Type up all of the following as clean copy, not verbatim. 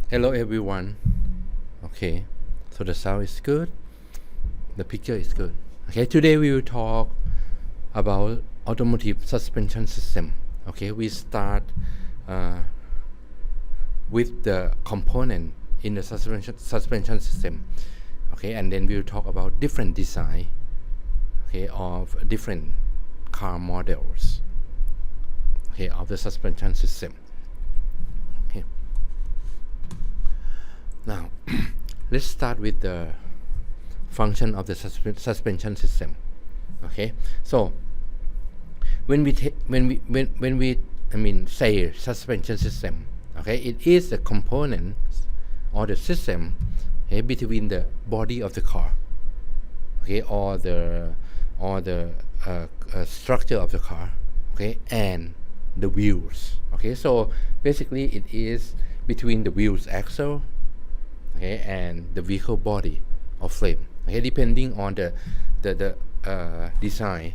Hello everyone. Okay, so the sound is good, the picture is good. Okay, today we will talk about automotive suspension system. Okay, we start uh, with the component in the suspension system. Okay, and then we will talk about different design, okay, of different car models, okay, of the suspension system. Okay, now let's start with the function of the suspension system. Okay, so when we say suspension system, okay, it is the component or the system, okay, between the body of the car, okay, or the structure of the car, okay, and the wheels. Okay, so basically it is between the wheels axle, okay, and the vehicle body or frame, okay, depending on the design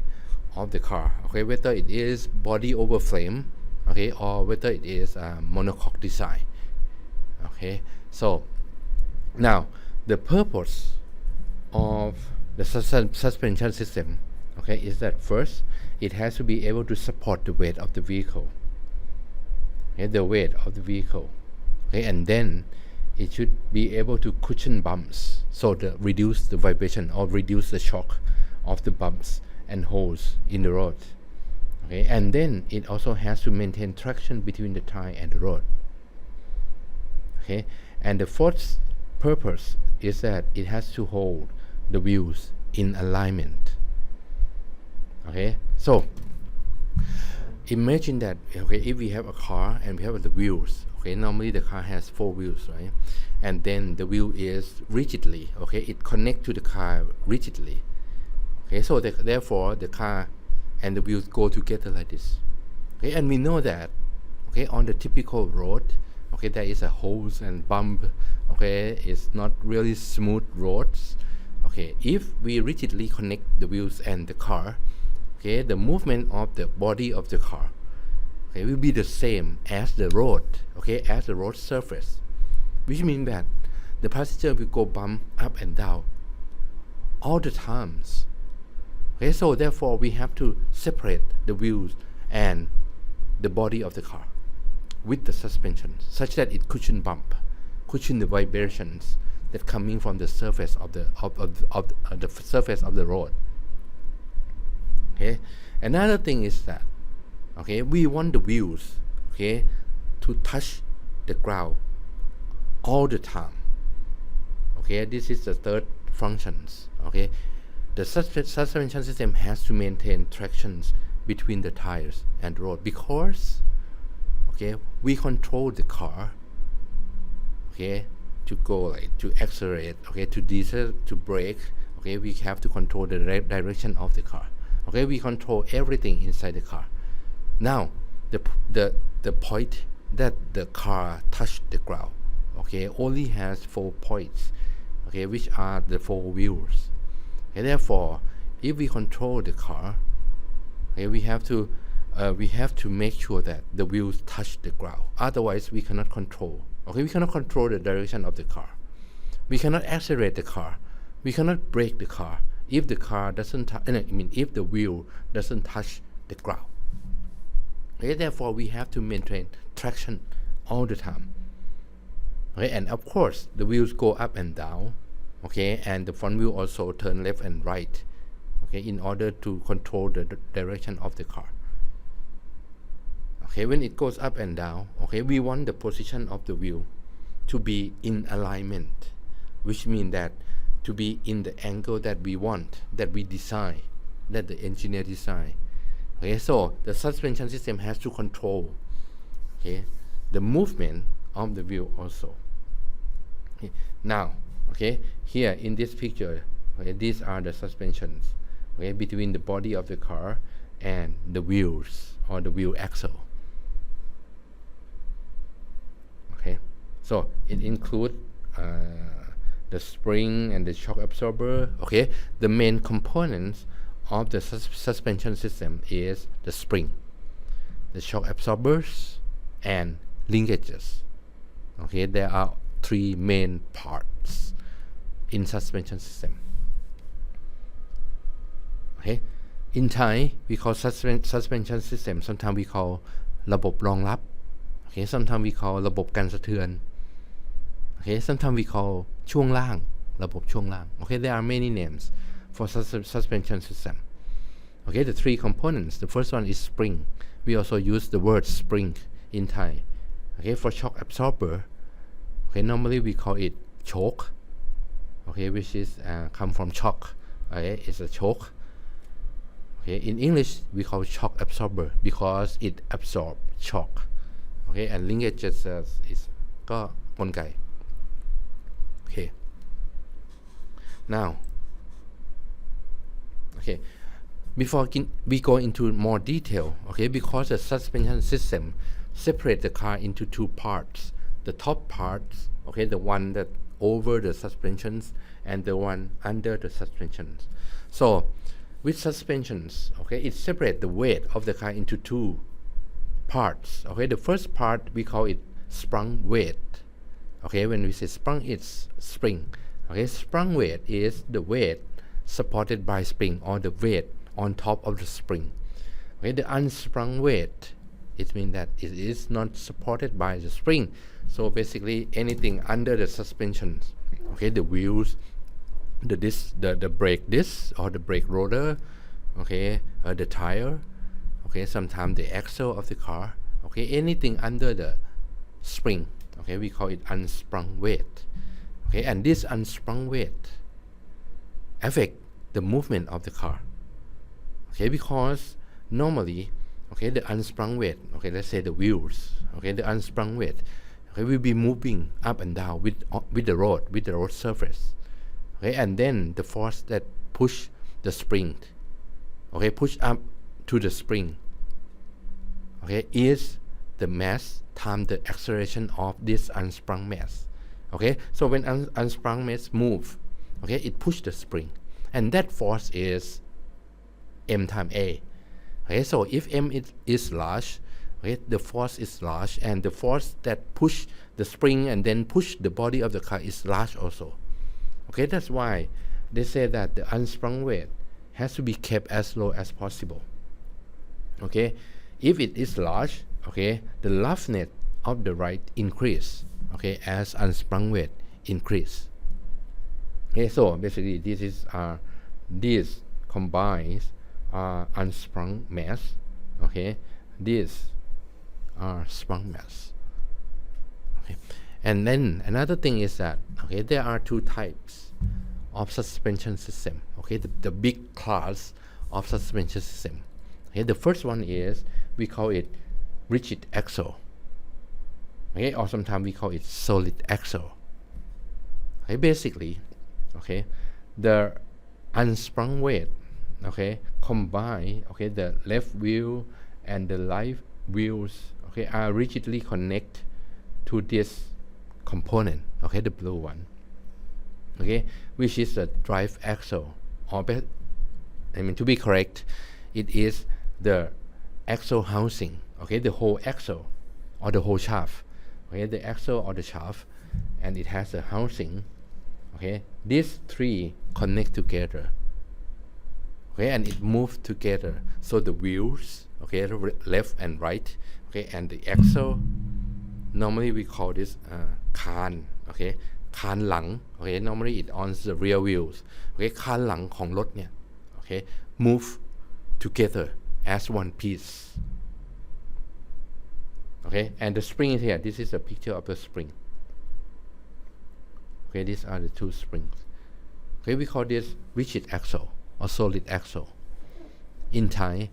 of the car, okay, whether it is body over frame, okay, or whether it is monocoque design. Okay, so now the purpose of the suspension system, okay, is that first it has to be able to support the weight of the vehicle, okay, the weight of the vehicle, okay, and then it should be able to cushion bumps, so to reduce the vibration or reduce the shock of the bumps and holes in the road. Okay, and then it also has to maintain traction between the tire and the road. Okay, and the fourth purpose is that it has to hold the wheels in alignment. Okay, so imagine that, okay, if we have a car and we have the wheels, okay, normally the car has 4 wheels, right, and then the wheel is rigidly, okay, it connects to the car rigidly. Okay, so therefore the car and the wheels go together like this. Okay, and we know that, okay, on the typical road, okay, there is a holes and bump, okay, it's not really smooth roads. Okay, if we rigidly connect the wheels and the car, okay, the movement of the body of the car, okay, will be the same as the road, okay, as the road surface, which means that the passenger will go bump up and down all the times. Okay, so therefore we have to separate the wheels and the body of the car with the suspension, such that it cushion the vibrations that coming from the surface of the surface of the road. Okay, another thing is that, okay, we want the wheels, okay, to touch the ground all the time. Okay, this is the third functions. Okay, the suspension system has to maintain tractions between the tires and road, because, okay, we control the car, okay, to go, like, to accelerate, okay, to decelerate, to brake, okay, we have to control the direction of the car. Okay, we control everything inside the car. Now the point that the car touched the ground, okay, only has 4 points, okay, which are the 4 wheels. Okay, therefore if we control the car, okay, we have to make sure that the wheels touch the ground, otherwise we cannot control. Okay, we cannot control the direction of the car, we cannot accelerate the car, we cannot brake the car if the car doesn't if the wheel doesn't touch the ground. Okay, therefore we have to maintain traction all the time. Okay, and of course the wheels go up and down, okay, and the front wheel also turn left and right, okay, in order to control the direction of the car. Okay, when it goes up and down, okay, we want the position of the wheel to be in alignment, which means that to be in the angle that we want, that we design, that the engineer design. Okay, so the suspension system has to control, okay, the movement of the wheel also. Okay, now, okay, here in this picture, okay, these are the suspensions, okay, between the body of the car and the wheels or the wheel axle. Okay, so it includes the spring and the shock absorber. Okay, the main components of the suspension system is the spring, the shock absorbers, and linkages. Okay, there are three main parts in suspension system. Okay, in Thai we call suspension system. Sometimes we call ระบบรองรับ Okay, sometimes we call ระบบกันสะเทือน Okay, sometimes we call ช่วงล่าง ระบบช่วงล่าง Okay, there are many names for suspension system. Okay, the three components. The first one is spring. We also use the word spring in Thai. Okay, for shock absorber. Okay, normally we call it choke. Okay, which is come from shock. Okay, it's a choke. Okay, in English we call shock absorber because it absorbs shock. Okay, and linkages is ก็กลไก Okay, now okay, before we go into more detail, okay, because the suspension system separate the car into two parts, the top parts, okay, the one that over the suspensions and the one under the suspensions. So with suspensions, okay, it separates the weight of the car into two parts. Okay, the first part we call it sprung weight. Okay, when we say sprung, it's spring. Okay, sprung weight is the weight supported by spring or the weight on top of the spring. Okay, the unsprung weight, it means that it is not supported by the spring. So basically anything under the suspensions, okay, the wheels, the disc, the brake disc or the brake rotor, okay, the tire, okay, sometimes the axle of the car, okay, anything under the spring, okay, we call it unsprung weight. Okay, and this unsprung weight affect the movement of the car. Okay, because normally, okay, the unsprung weight, okay, let's say the wheels, okay, the unsprung weight, okay, will be moving up and down with the road surface. Okay, and then the force that push the spring, okay, push up to the spring, okay, is the mass times the acceleration of this unsprung mass. Okay, so when unsprung mass move, okay, it push the spring, and that force is m times a. Okay, so if m is large, okay, the force is large, and the force that push the spring and then push the body of the car is large also. Okay, that's why they say that the unsprung weight has to be kept as low as possible. Okay, if it is large, okay, the roughness of the ride increase, okay, as unsprung weight increase. Okay, so basically this combines unsprung mass, okay, these are sprung mass. Okay, and then another thing is that, okay, there are two types of suspension system. Okay, the big class of suspension system. Okay, the first one is we call it rigid axle. Okay, or sometimes we call it solid axle. Okay, basically, okay, the unsprung weight, okay, combine, okay, the left wheel and the right wheels, okay, are rigidly connected to this component, okay, the blue one, okay, which is the drive axle, or to be correct, it is the axle housing, okay, the whole axle or the whole shaft, okay, the axle or the shaft, and it has a housing. Okay, these three connect together. Okay, and it moves together. So the wheels, okay, left and right, okay, and the axle. Normally we call this คาน okay, คานหลัง okay, normally it on the rear wheels. Okay, คานหลังของรถเนี่ย okay, move together as one piece. Okay, and the spring is here. This is a picture of the spring. Okay, these are the two springs. Okay, we call this rigid axle or solid axle. In Thai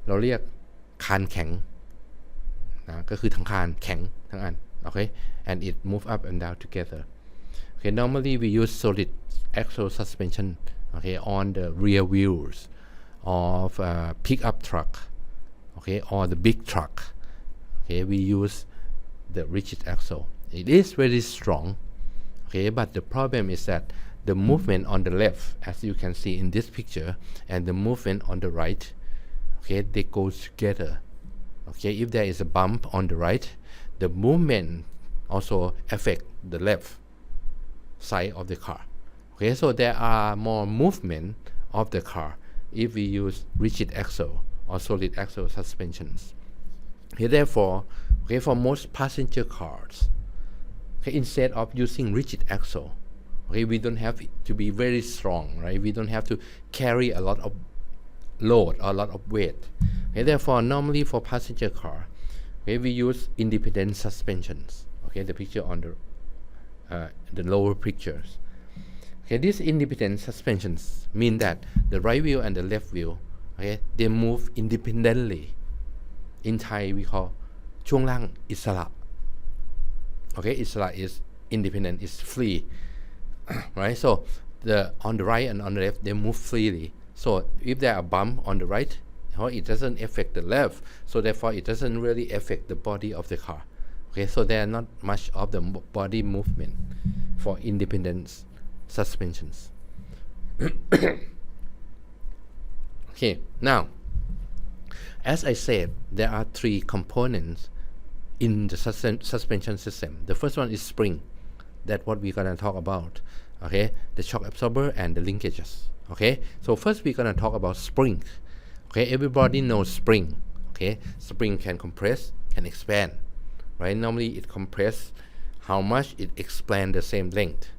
เราเรียกคานแข็งนะก็คือทั้งคานแข็งทั้งอัน okay, and it move up and down together. Okay, normally we use solid axle suspension, okay, on the rear wheels of pickup truck, okay, or the big truck. Okay, we use the rigid axle. It is very strong. Okay, but the problem is that the movement on the left, as you can see in this picture, and the movement on the right, okay, they go together. Okay, if there is a bump on the right, the movement, also affect the left side of the car. Okay, so there are more movement of the car if we use rigid axle or solid axle suspensions. Okay, therefore, okay, for most passenger cars, okay, instead of using rigid axle, okay, we don't have to be very strong, right? We don't have to carry a lot of load or a lot of weight. Okay, therefore, normally for passenger car, okay, we use independent suspensions. Okay, the picture on the lower pictures. Okay, these independent suspensions mean that the right wheel and the left wheel, okay, they move independently. In Thai, we call ช่วงล่างอิสระ Okay, Isra is independent, is free, right? So on the right and on the left, they move freely. So if there are bump on the right, it doesn't affect the left. So therefore, it doesn't really affect the body of the car. Okay, so there are not much of the body movement for independent suspensions. Okay, now, as I said, there are three components in the suspension system. The first one is spring. That's what we're gonna talk about. Okay, the shock absorber and the linkages. Okay, so first we're gonna talk about spring. Okay, everybody knows spring. Okay, spring can compress, can expand, right? Normally it compress how much, it expand the same length.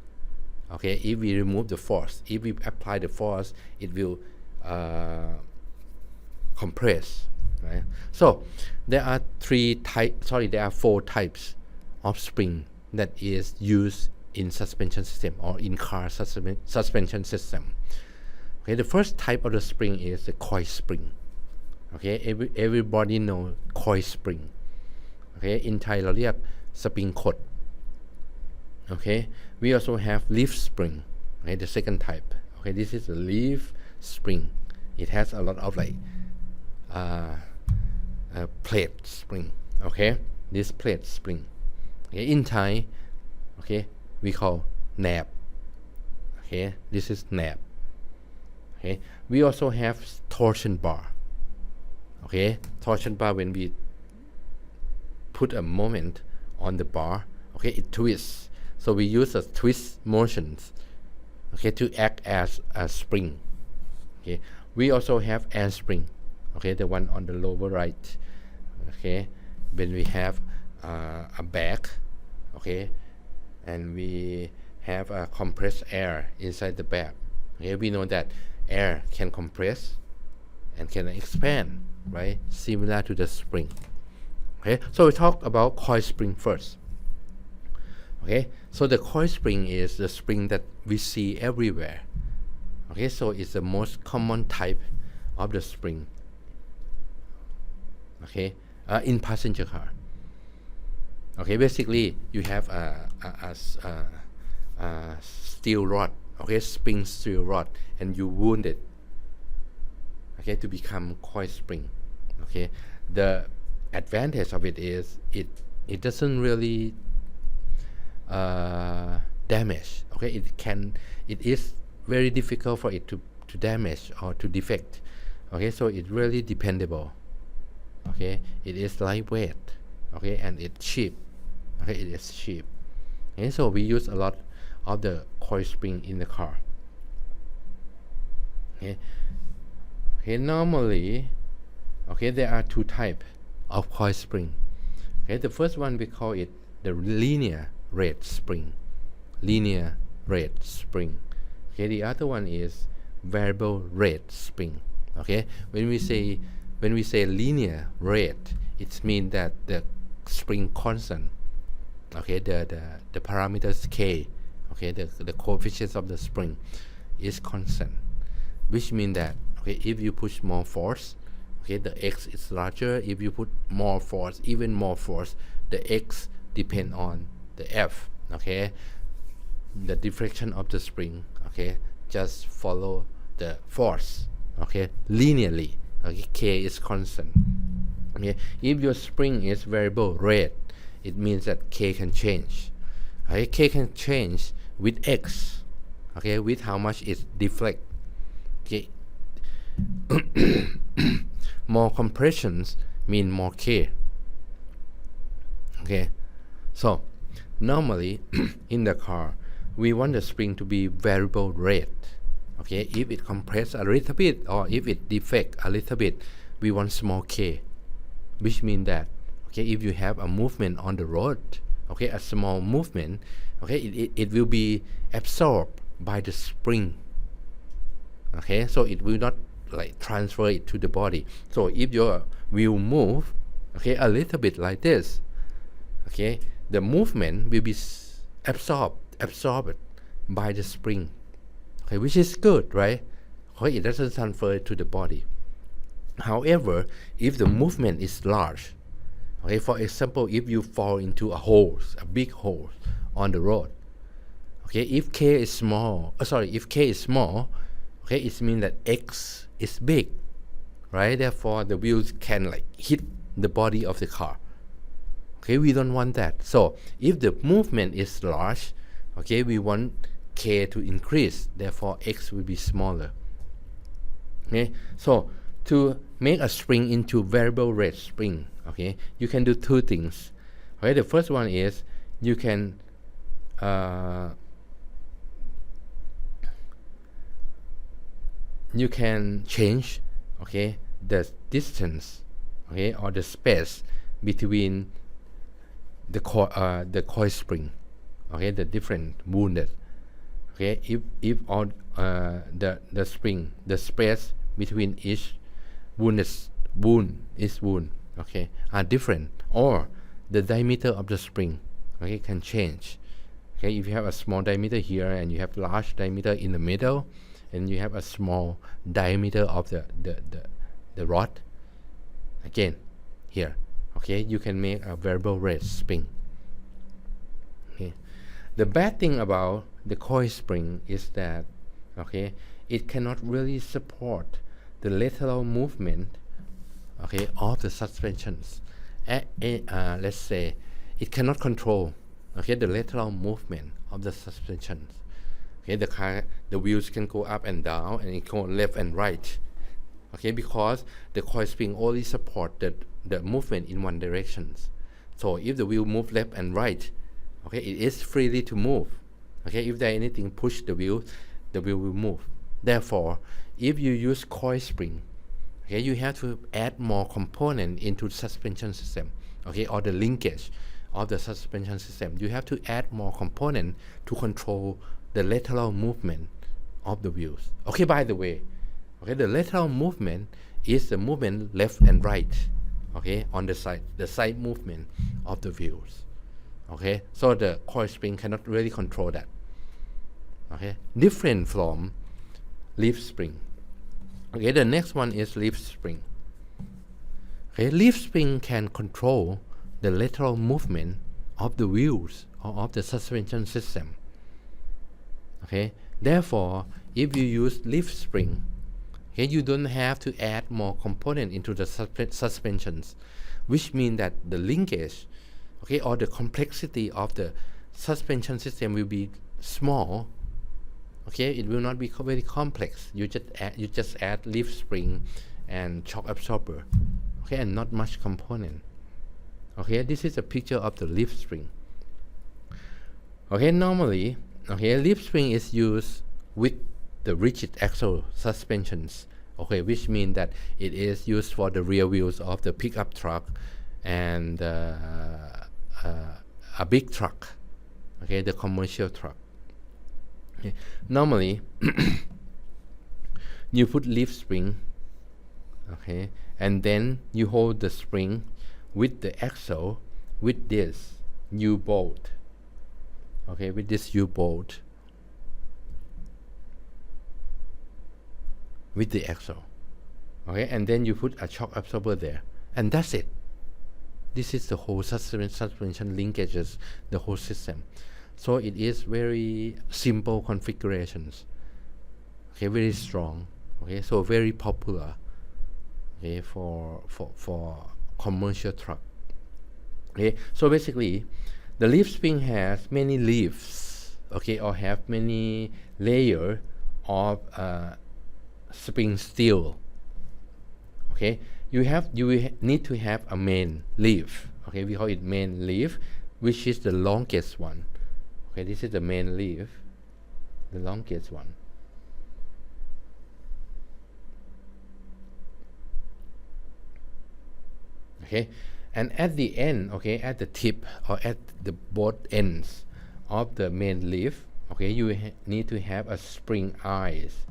Okay, if we remove the force, if we apply the force, it will compress, right? So there are four types of spring that is used in suspension system or in car suspension system. Okay, the first type of the spring is the coil spring. Okay, everybody know coil spring. Okay, in Thai เราเรียกสปริงขด Okay, we also have leaf spring. Okay, the second type. Okay, this is a leaf spring. It has a lot of like plate spring. Okay, this plate spring. Okay, in Thai, okay, we call nab. Okay, this is nab. Okay, we also have torsion bar. Okay, torsion bar, when we put a moment on the bar, okay, it twists. So we use a twist motions, okay, to act as a spring. Okay, we also have air spring. Okay, the one on the lower right. Okay, when we have a bag, okay, and we have a compressed air inside the bag. Okay, we know that air can compress and can expand, right? Similar to the spring. Okay, so we talk about coil spring first. Okay, so the coil spring is the spring that we see everywhere. Okay, so it's the most common type of the spring. Okay, in passenger car. Okay, basically you have a steel rod. Okay, spring steel rod, and you wound it. Okay, to become coil spring. Okay, the advantage of it is it doesn't really damage. Okay, it is very difficult for it to damage or to defect. Okay, so it's really dependable. Okay, it is lightweight. Okay, and it's cheap. Okay, it is cheap. Okay, so we use a lot of the coil spring in the car. Okay, normally, okay, there are two types of coil spring. Okay, the first one we call it the linear rate spring. Linear rate spring. Okay, the other one is variable rate spring. Okay, when we say linear rate, it means that the spring constant. Okay, the parameters k. Okay, the coefficients of the spring is constant, which means that, okay, if you push more force, okay, the x is larger. If you put more force, even more force, the x depend on the f. Okay, the deflection of the spring, okay, just follow the force. Okay, linearly. Okay, k is constant. Okay, if your spring is variable rate, it means that k can change. Okay, k can change with x. Okay, with how much it deflect. Okay, more compressions mean more k. Okay, so normally in the car we want the spring to be variable rate. Okay, if it compress a little bit or if it defect a little bit, we want small k, which means that okay, if you have a movement on the road, okay, a small movement, okay, it will be absorbed by the spring. Okay, so it will not like transfer it to the body. So if your wheel move, okay, a little bit like this, okay, the movement will be absorbed by the spring, okay, which is good, right? Okay, it doesn't transfer it to the body. However, if the movement is large, okay, for example, if you fall into a big hole on the road, okay, if k is small, okay, it means that x is big, right? Therefore, the wheels can like hit the body of the car. Okay, we don't want that. So if the movement is large, okay, we want k to increase. Therefore, x will be smaller. Okay, so to make a spring into variable rate spring, okay, you can do two things. Okay, the first one is you can change, okay, the distance, okay, or the space between the coil spring, okay, the different wounded. Okay, if all the spring, the space between each wound, okay, are different, or the diameter of the spring, okay, can change. Okay, if you have a small diameter here and you have large diameter in the middle, and you have a small diameter of the rod, again here, okay, you can make a variable rate spring. Okay, the bad thing about the coil spring is that, okay, it cannot really support the lateral movement, okay, of the suspensions. Let's say it cannot control, okay, the lateral movement of the suspensions. Okay, the wheels can go up and down, and it go left and right. Okay, because the coil spring only support the movement in one direction. So if the wheel move left and right, okay, it is freely to move. Okay, if there anything push the wheel will move. Therefore, if you use coil spring, okay, you have to add more component into the suspension system, okay, or the linkage of the suspension system. You have to add more component to control the lateral movement of the wheels. Okay, by the way, okay, the lateral movement is the movement left and right, okay, on the side movement of the wheels. Okay, so the coil spring cannot really control that. Okay, different from leaf spring. Okay, the next one is leaf spring. Okay, leaf spring can control the lateral movement of the wheels or of the suspension system. Okay, therefore, if you use leaf spring, okay, you don't have to add more component into the suspensions, which means that the linkage, okay, or the complexity of the suspension system will be small. Okay, it will not be very complex. You just add leaf spring and shock absorber, okay, and not much component. Okay, this is a picture of the leaf spring. Okay, normally, okay, leaf spring is used with the rigid axle suspensions, okay, which means that it is used for the rear wheels of the pickup truck and a big truck, okay, the commercial truck. Okay. Normally, you put leaf spring, okay, and then you hold the spring with the axle with this U-bolt, okay, with this U-bolt with the axle, okay, and then you put a shock absorber there, and that's it. This is the whole suspension linkages, the whole system. So it is very simple configurations, okay, very strong, okay, so very popular, okay, for commercial truck. Okay, so basically the leaf spring has many leaves, okay, or have many layer of spring steel. Okay, you will need to have a main leaf, okay, we call it main leaf, which is the longest one. Okay, this is the main leaf, the longest one. Okay, and at the end, okay, at the tip or at the both ends of the main leaf, okay, you need to have a spring eyes.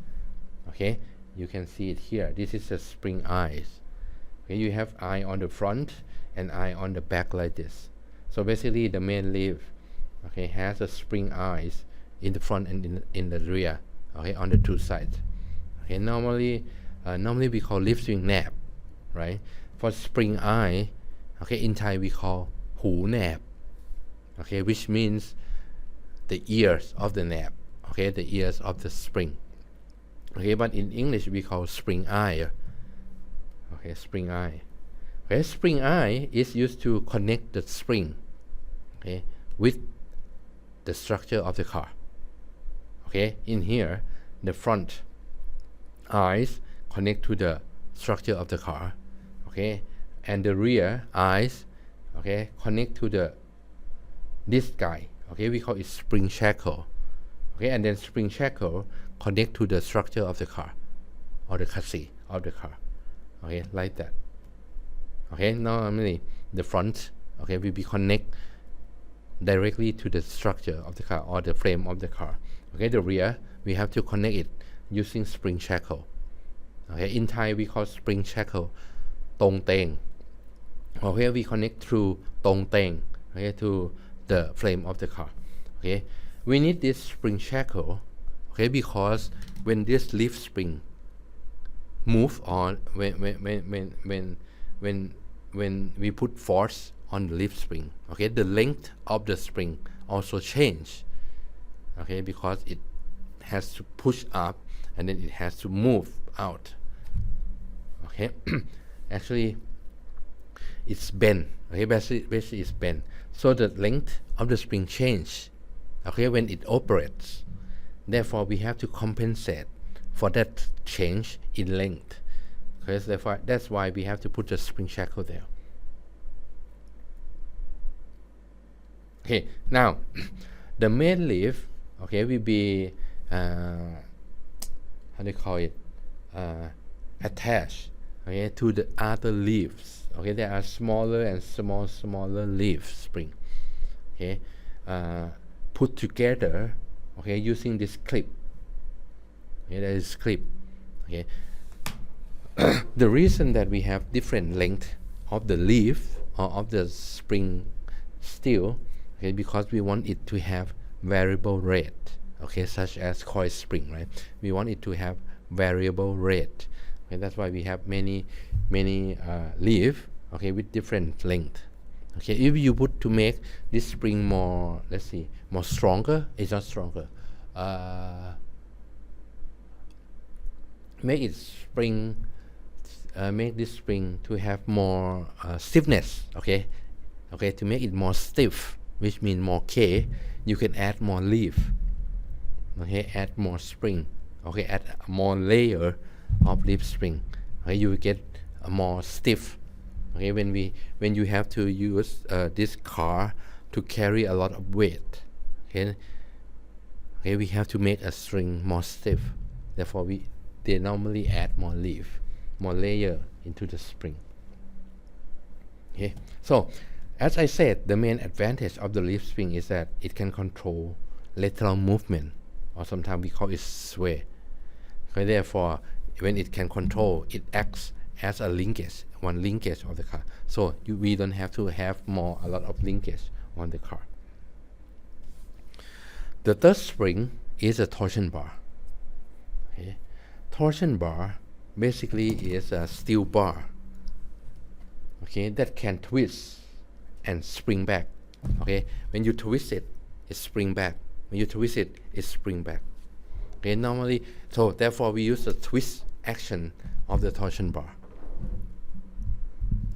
Okay, you can see it here. This is a spring eyes. Okay, you have eye on the front and eye on the back like this. So basically, the main leaf, okay, has a spring eyes in the front and in the rear. Okay, on the two sides. Okay, normally we call leaf spring nab, right? For spring eye, okay, in Thai we call hu nab, okay, which means the ears of the nab, okay, the ears of the spring. Okay, but in English we call spring eye. Okay, spring eye. Okay, spring eye is used to connect the spring, okay, with the structure of the car. Okay, in here, the front eyes connect to the structure of the car. Okay, and the rear eyes, okay, connect to this guy. Okay, we call it spring shackle. Okay, and then spring shackle connect to the structure of the car or the chassis of the car. Okay, like that. Okay, normally the front, okay, will be connect directly to the structure of the car or the frame of the car. Okay, the rear we have to connect it using spring shackle. Okay, in Thai we call spring shackle tong teng. Okay, we connect through tong teng, okay, to the frame of the car. Okay, we need this spring shackle, okay, because when this leaf spring move on, when we put force on the leaf spring, okay, the length of the spring also change. Okay, because it has to push up and then it has to move out. Okay, actually it's bent. Okay, basically it's bent, so the length of the spring change, okay, when it operates. Therefore we have to compensate for that change in length. Okay, so therefore that's why we have to put the spring shackle there. Okay, now the main leaf, okay, will be how do you call it, attached, okay, to the other leaves. Okay, there are smaller and smaller leaf spring, okay, put together, okay, using this clip. Okay, there is clip. Okay, the reason that we have different length of the leaf or of the spring steel, okay, because we want it to have variable rate, okay, such as coil spring, right? We want it to have variable rate. Okay, that's why we have many leaf, okay, with different length. Okay, if you put to make this spring more, let's see, more stronger, it's not stronger. Make it spring, make this spring to have more stiffness. Okay, okay, to make it more stiff, which means more K, you can add more leaf. Okay, add more spring. Okay, add more layer of leaf spring. Okay, you will get more stiff. Okay, when you have to use this car to carry a lot of weight. Okay, okay, we have to make a string more stiff. Therefore, they normally add more leaf, more layer into the spring. Okay, so as I said, the main advantage of the leaf spring is that it can control lateral movement, or sometimes we call it sway. Okay, therefore, when it can control, it acts as a linkage, one linkage of the car. So we don't have to have a lot of linkage on the car. The third spring is a torsion bar. Okay. Torsion bar basically is a steel bar, okay, that can twist and spring back. Okay, when you twist it, it spring back. When you twist it, it spring back. Okay, normally, so therefore we use the twist action of the torsion bar.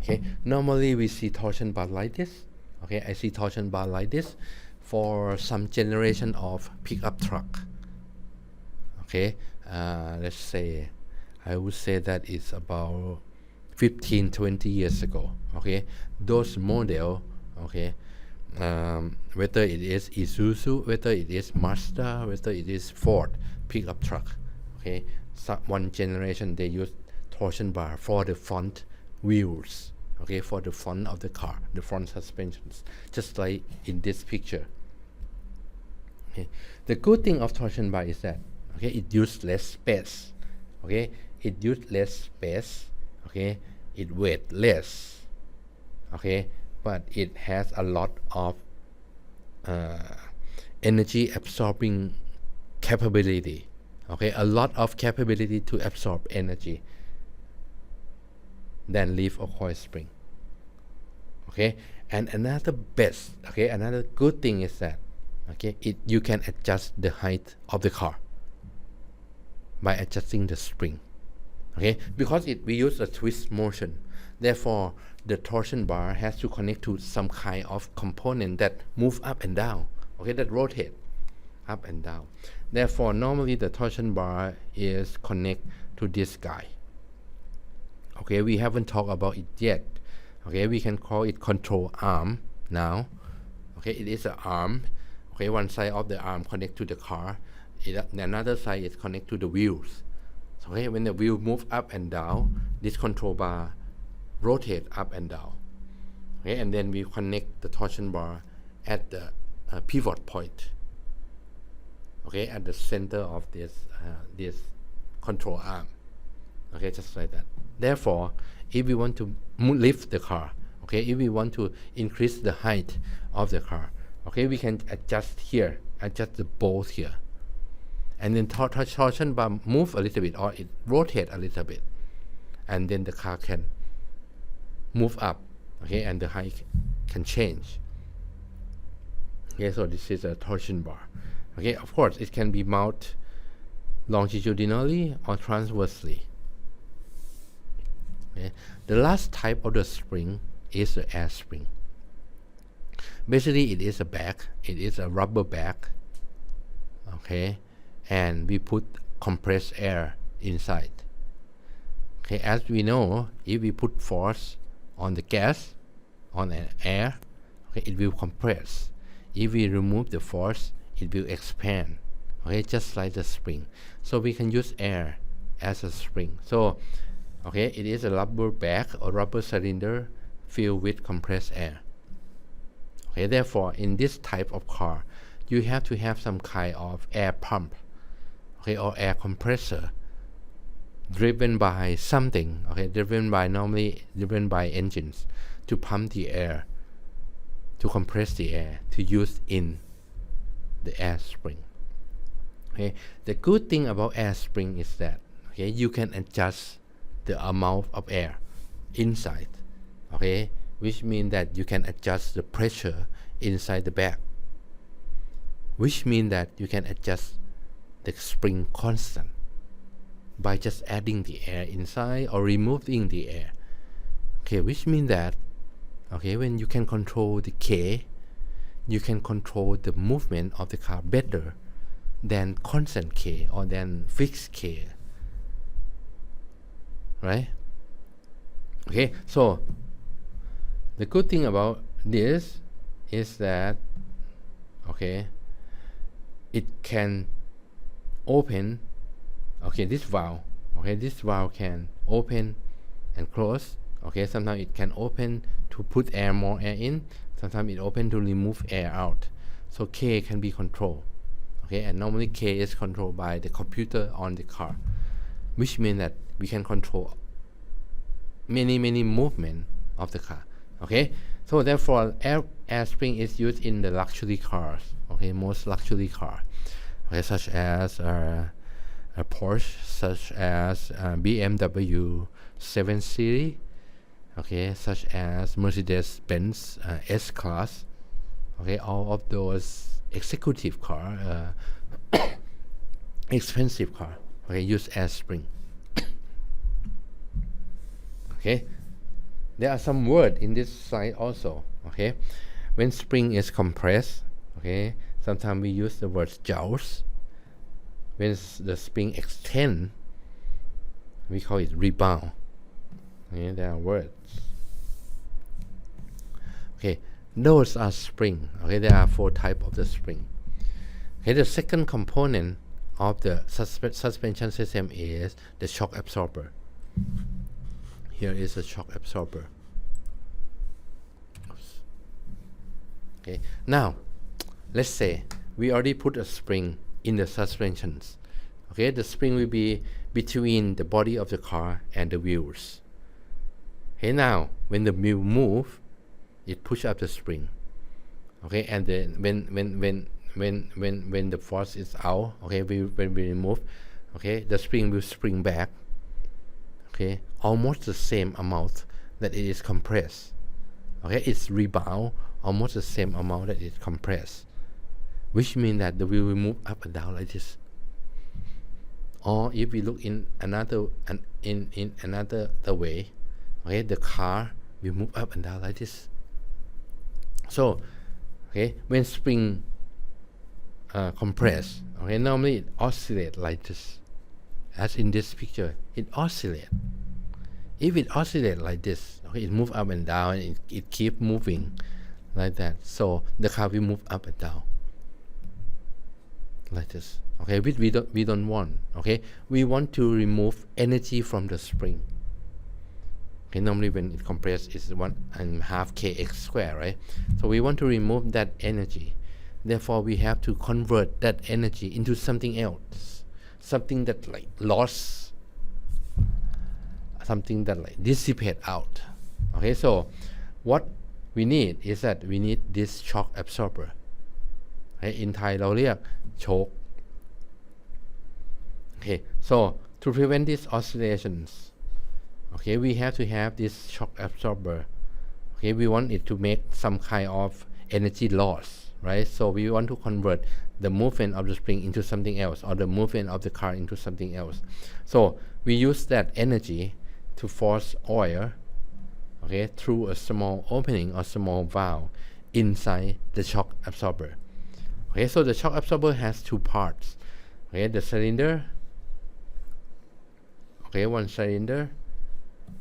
Okay, normally we see torsion bar like this. Okay, I see torsion bar like this for some generation of pickup truck. Okay, let's say, I would say that it's about 15-20 years ago. Okay, those model, okay, whether it is Isuzu, whether it is Mazda, whether it is Ford pickup truck. Okay, so one generation they use torsion bar for the front wheels. Okay, for the front of the car, the front suspensions, just like in this picture. Okay, the good thing of torsion bar is that it uses less space. Okay, it uses less space. Okay, it weighs less. Okay, but it has a lot of energy absorbing capability. Okay, a lot of capability to absorb energy than leaf or coil spring. Okay, and another good thing is that you can adjust the height of the car by adjusting the spring. Okay, because we use a twist motion, therefore the torsion bar has to connect to some kind of component that move up and down. Okay, that rotate up and down. Therefore, normally the torsion bar is connect to this guy. Okay, we haven't talked about it yet. Okay, we can call it control arm now. Okay, it is an arm. Okay, one side of the arm connect to the car. Another side is connect to the wheels. So, okay, when the wheel move up and down, this control bar rotate up and down. Okay, and then we connect the torsion bar at the pivot point. Okay, at the center of this control arm. Okay, just like that. Therefore, if we want to lift the car, okay, if we want to increase the height of the car, okay, we can adjust here, adjust the bolt here, and then torsion bar move a little bit or it rotate a little bit, and then the car can move up, okay, and the height can change. Okay, so this is a torsion bar. Okay, of course it can be mounted longitudinally or transversely. Okay. The last type of the spring is the air spring. Basically, it is a bag. It is a rubber bag. Okay, and we put compressed air inside. Okay, as we know, if we put force on the gas, on an air, okay, it will compress. If we remove the force, it will expand. Okay, just like the spring. So we can use air as a spring. So, okay, it is a rubber bag or rubber cylinder filled with compressed air. Okay, therefore, in this type of car, you have to have some kind of air pump, okay, or air compressor, driven by something. Okay, normally driven by engines to pump the air, to compress the air, to use in the air spring. Okay, the good thing about air spring is that you can adjust the amount of air inside. Okay, which means that you can adjust the pressure inside the bag, which means that you can adjust the spring constant by just adding the air inside or removing the air. Okay, which means that when you can control the K, you can control the movement of the car better than constant K or than fixed K. Right? Okay, so the good thing about this is that it can open this valve. This valve can open and close. Sometimes it can open to put more air in. Sometimes it open to remove air out. So K can be controlled. And normally K is controlled by the computer on the car, which means that we can control many movement of the car. So therefore air spring is used in the luxury cars. Most luxury cars, such as a Porsche, such as BMW 7 Series, such as Mercedes-Benz S-Class. All of those executive car, expensive car, use air spring. There are some words in this side also. When spring is compressed, sometimes we use the word jaws. When the spring extend, we call it rebound. There are words. those are spring. Okay, there are 4 types of the spring. Okay, the second component of the suspension system is the shock absorber. Here is a shock absorber. Okay, now let's say we already put a spring in the suspensions. Okay, the spring will be between the body of the car and the wheels. Okay, now when the wheel move, it push up the spring. Okay, and then when the force is out, okay, when we remove, okay, the spring will spring back. Okay, almost the same amount that it is compressed. Okay, it's rebound almost the same amount that it's compressed, which means that the wheel will move up and down like this. Or if we look in another the way, okay, the car will move up and down like this. So, okay, when spring compress, okay, normally it oscillates like this, as in this picture. It oscillates. If it oscillates like this, okay, it moves up and down, and it keeps moving like that. So the car will move up and down like this. Okay, which we don't want. Okay, we want to remove energy from the spring. Okay, normally when it compresses, it's 1.5 kx square, right? So we want to remove that energy. Therefore, we have to convert that energy into something else, something that like loss, something that like dissipate out. Okay, so what we need is that we need this shock absorber. Okay, in Thai เราเรียกโชค Okay, so to prevent these oscillations, okay, we have to have this shock absorber. Okay, we want it to make some kind of energy loss, right? So we want to convert the movement of the spring into something else, or the movement of the car into something else. So we use that energy to force oil, okay, through a small opening or small valve inside the shock absorber. Okay, so the shock absorber has 2 parts. Okay, the cylinder, okay, one cylinder,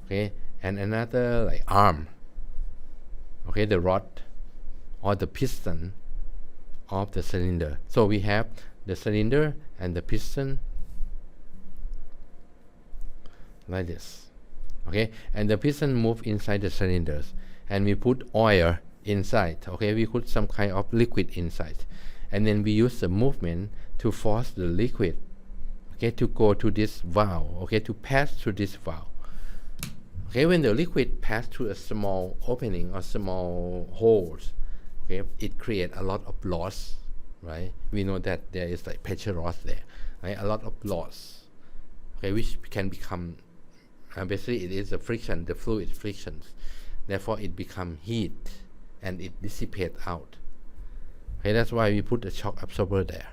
okay, and another like arm, okay, the rod or the piston of the cylinder. So we have the cylinder and the piston like this. Okay, and the piston move inside the cylinders, and we put oil inside. Okay, we put some kind of liquid inside, and then we use the movement to force the liquid, okay, to go to this valve, okay, to pass through this valve. Okay, when the liquid pass through a small opening or small holes, okay, it creates a lot of loss, right? We know that there is like pressure loss there, right? A lot of loss, okay, which can become basically it is a friction, the fluid frictions. Therefore, it become heat and it dissipates out. Okay, that's why we put the shock absorber there.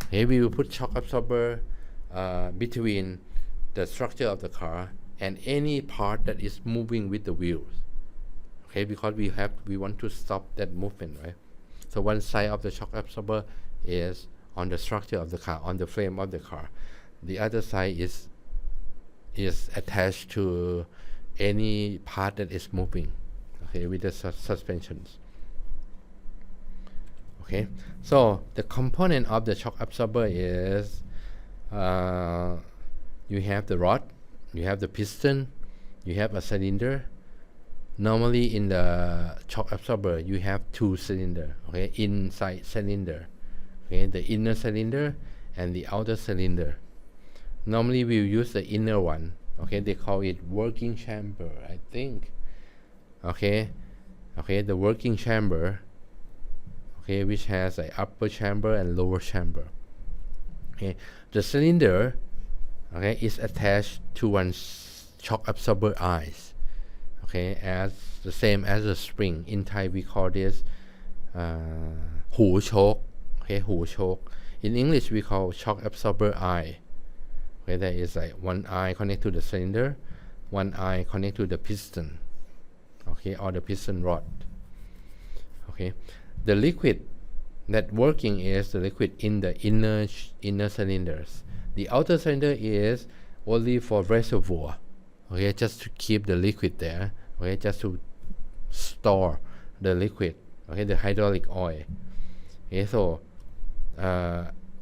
Okay, we will put shock absorber between the structure of the car and any part that is moving with the wheels. Okay, because we want to stop that movement, right? So one side of the shock absorber is on the structure of the car, on the frame of the car. The other side is attached to any part that is moving, okay, with the suspensions. Okay, so the component of the shock absorber is you have the rod, you have the piston, you have a cylinder. Normally in the shock absorber you have 2 cylinders, okay, inside cylinder, okay, the inner cylinder and the outer cylinder. Normally we use the inner one, okay, they call it working chamber, I think. Okay, the working chamber, okay, which has an upper chamber and lower chamber. Okay, the cylinder, okay, is attached to one shock absorber eyes, okay, as the same as a spring. In Thai we call this หูโชค okay, หูโชค. In English we call shock absorber eye. Okay, there is like one eye connect to the cylinder, one eye connect to the piston, okay, or the piston rod. Okay, the liquid that working is the liquid in the inner cylinders. The outer cylinder is only for reservoir, okay, just to keep the liquid there, okay, just to store the liquid, okay, the hydraulic oil. Okay, so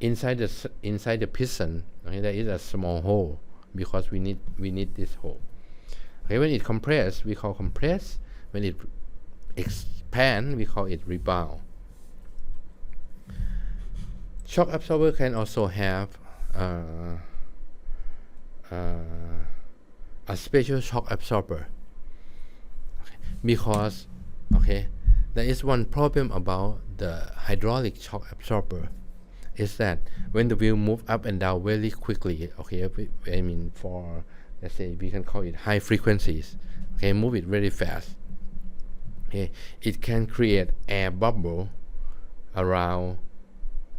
inside the piston, okay, there is a small hole because we need this hole. Okay, when it compress, we call compress. When it expand, we call it rebound. Shock absorber can also have a special shock absorber, okay, because there is one problem about the hydraulic shock absorber is that when the wheel move up and down very quickly, okay, I mean for, let's say, we can call it high frequencies, okay, move it very fast, okay, it can create air bubble around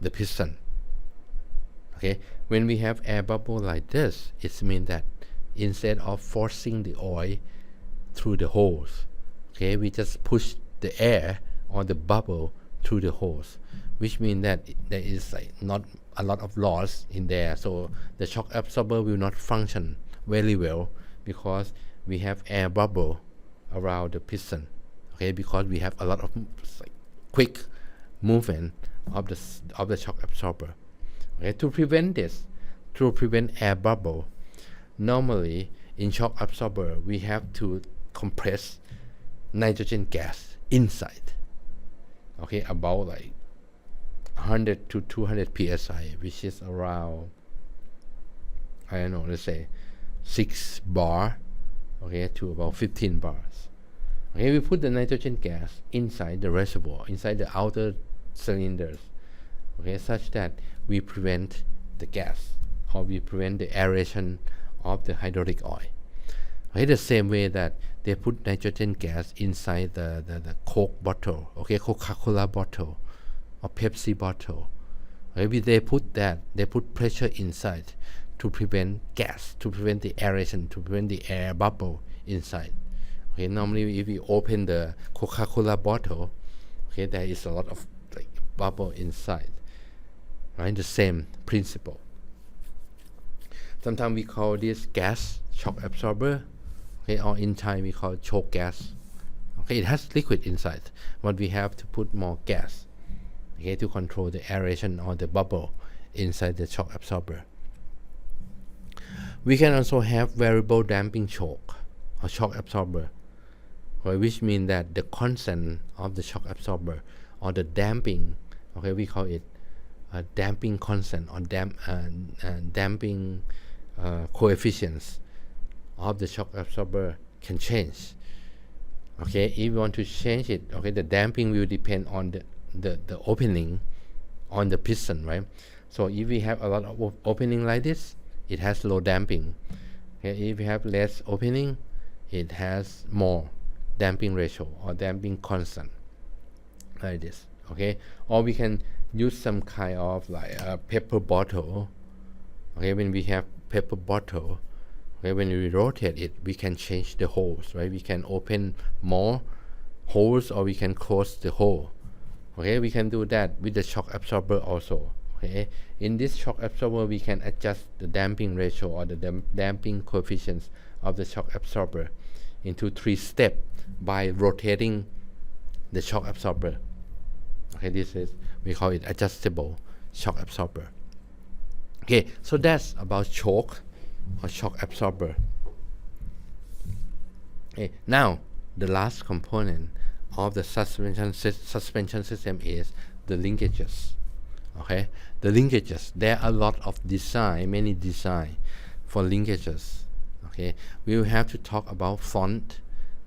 the piston. Okay, when we have air bubble like this, it means that instead of forcing the oil through the hose, okay, we just push the air or the bubble through the hose, which means that there is like not a lot of loss in there, so the shock absorber will not function very well because we have air bubble around the piston, okay, because we have a lot of like quick movement of the shock absorber. Okay, to prevent this, to prevent air bubble, normally in shock absorber we have to compress nitrogen gas inside, okay, about like 100 to 200 psi, which is around, I don't know, let's say 6 bar, okay, to about 15 bars. Okay, we put the nitrogen gas inside the reservoir, inside the outer cylinders, okay, such that we prevent the gas or we prevent the aeration of the hydraulic oil. Okay, the same way that they put nitrogen gas inside the Coke bottle, okay, Coca-Cola bottle or Pepsi bottle. Maybe they put pressure inside to prevent gas, to prevent the aeration, to prevent the air bubble inside. Okay, normally if you open the Coca-Cola bottle, okay, there is a lot of like bubble inside. Right, the same principle. Sometimes we call this gas shock absorber, okay, or in Thai we call choke gas. Okay, it has liquid inside, but we have to put more gas, okay, to control the aeration or the bubble inside the shock absorber. We can also have variable damping choke or shock absorber, okay, which means that the constant of the shock absorber or the damping, okay, we call it damping constant or damping coefficients of the shock absorber can change. Okay, if you want to change it, okay, the damping will depend on the opening on the piston, right? So if we have a lot of opening like this, it has low damping. Okay, if we have less opening, it has more damping ratio or damping constant like this. Okay, or we can use some kind of like a pepper bottle. Okay, when we have pepper bottle, okay, when we rotate it, we can change the holes, right? We can open more holes or we can close the hole. Okay, we can do that with the shock absorber also. Okay, in this shock absorber we can adjust the damping ratio or the damping coefficients of the shock absorber into 3 steps by rotating the shock absorber. Okay, this is, we call it adjustable shock absorber. Okay, so that's about choke or shock absorber. Okay, now the last component of the suspension system is the linkages. Okay, the linkages, there are a lot of many design for linkages. Okay, we will have to talk about front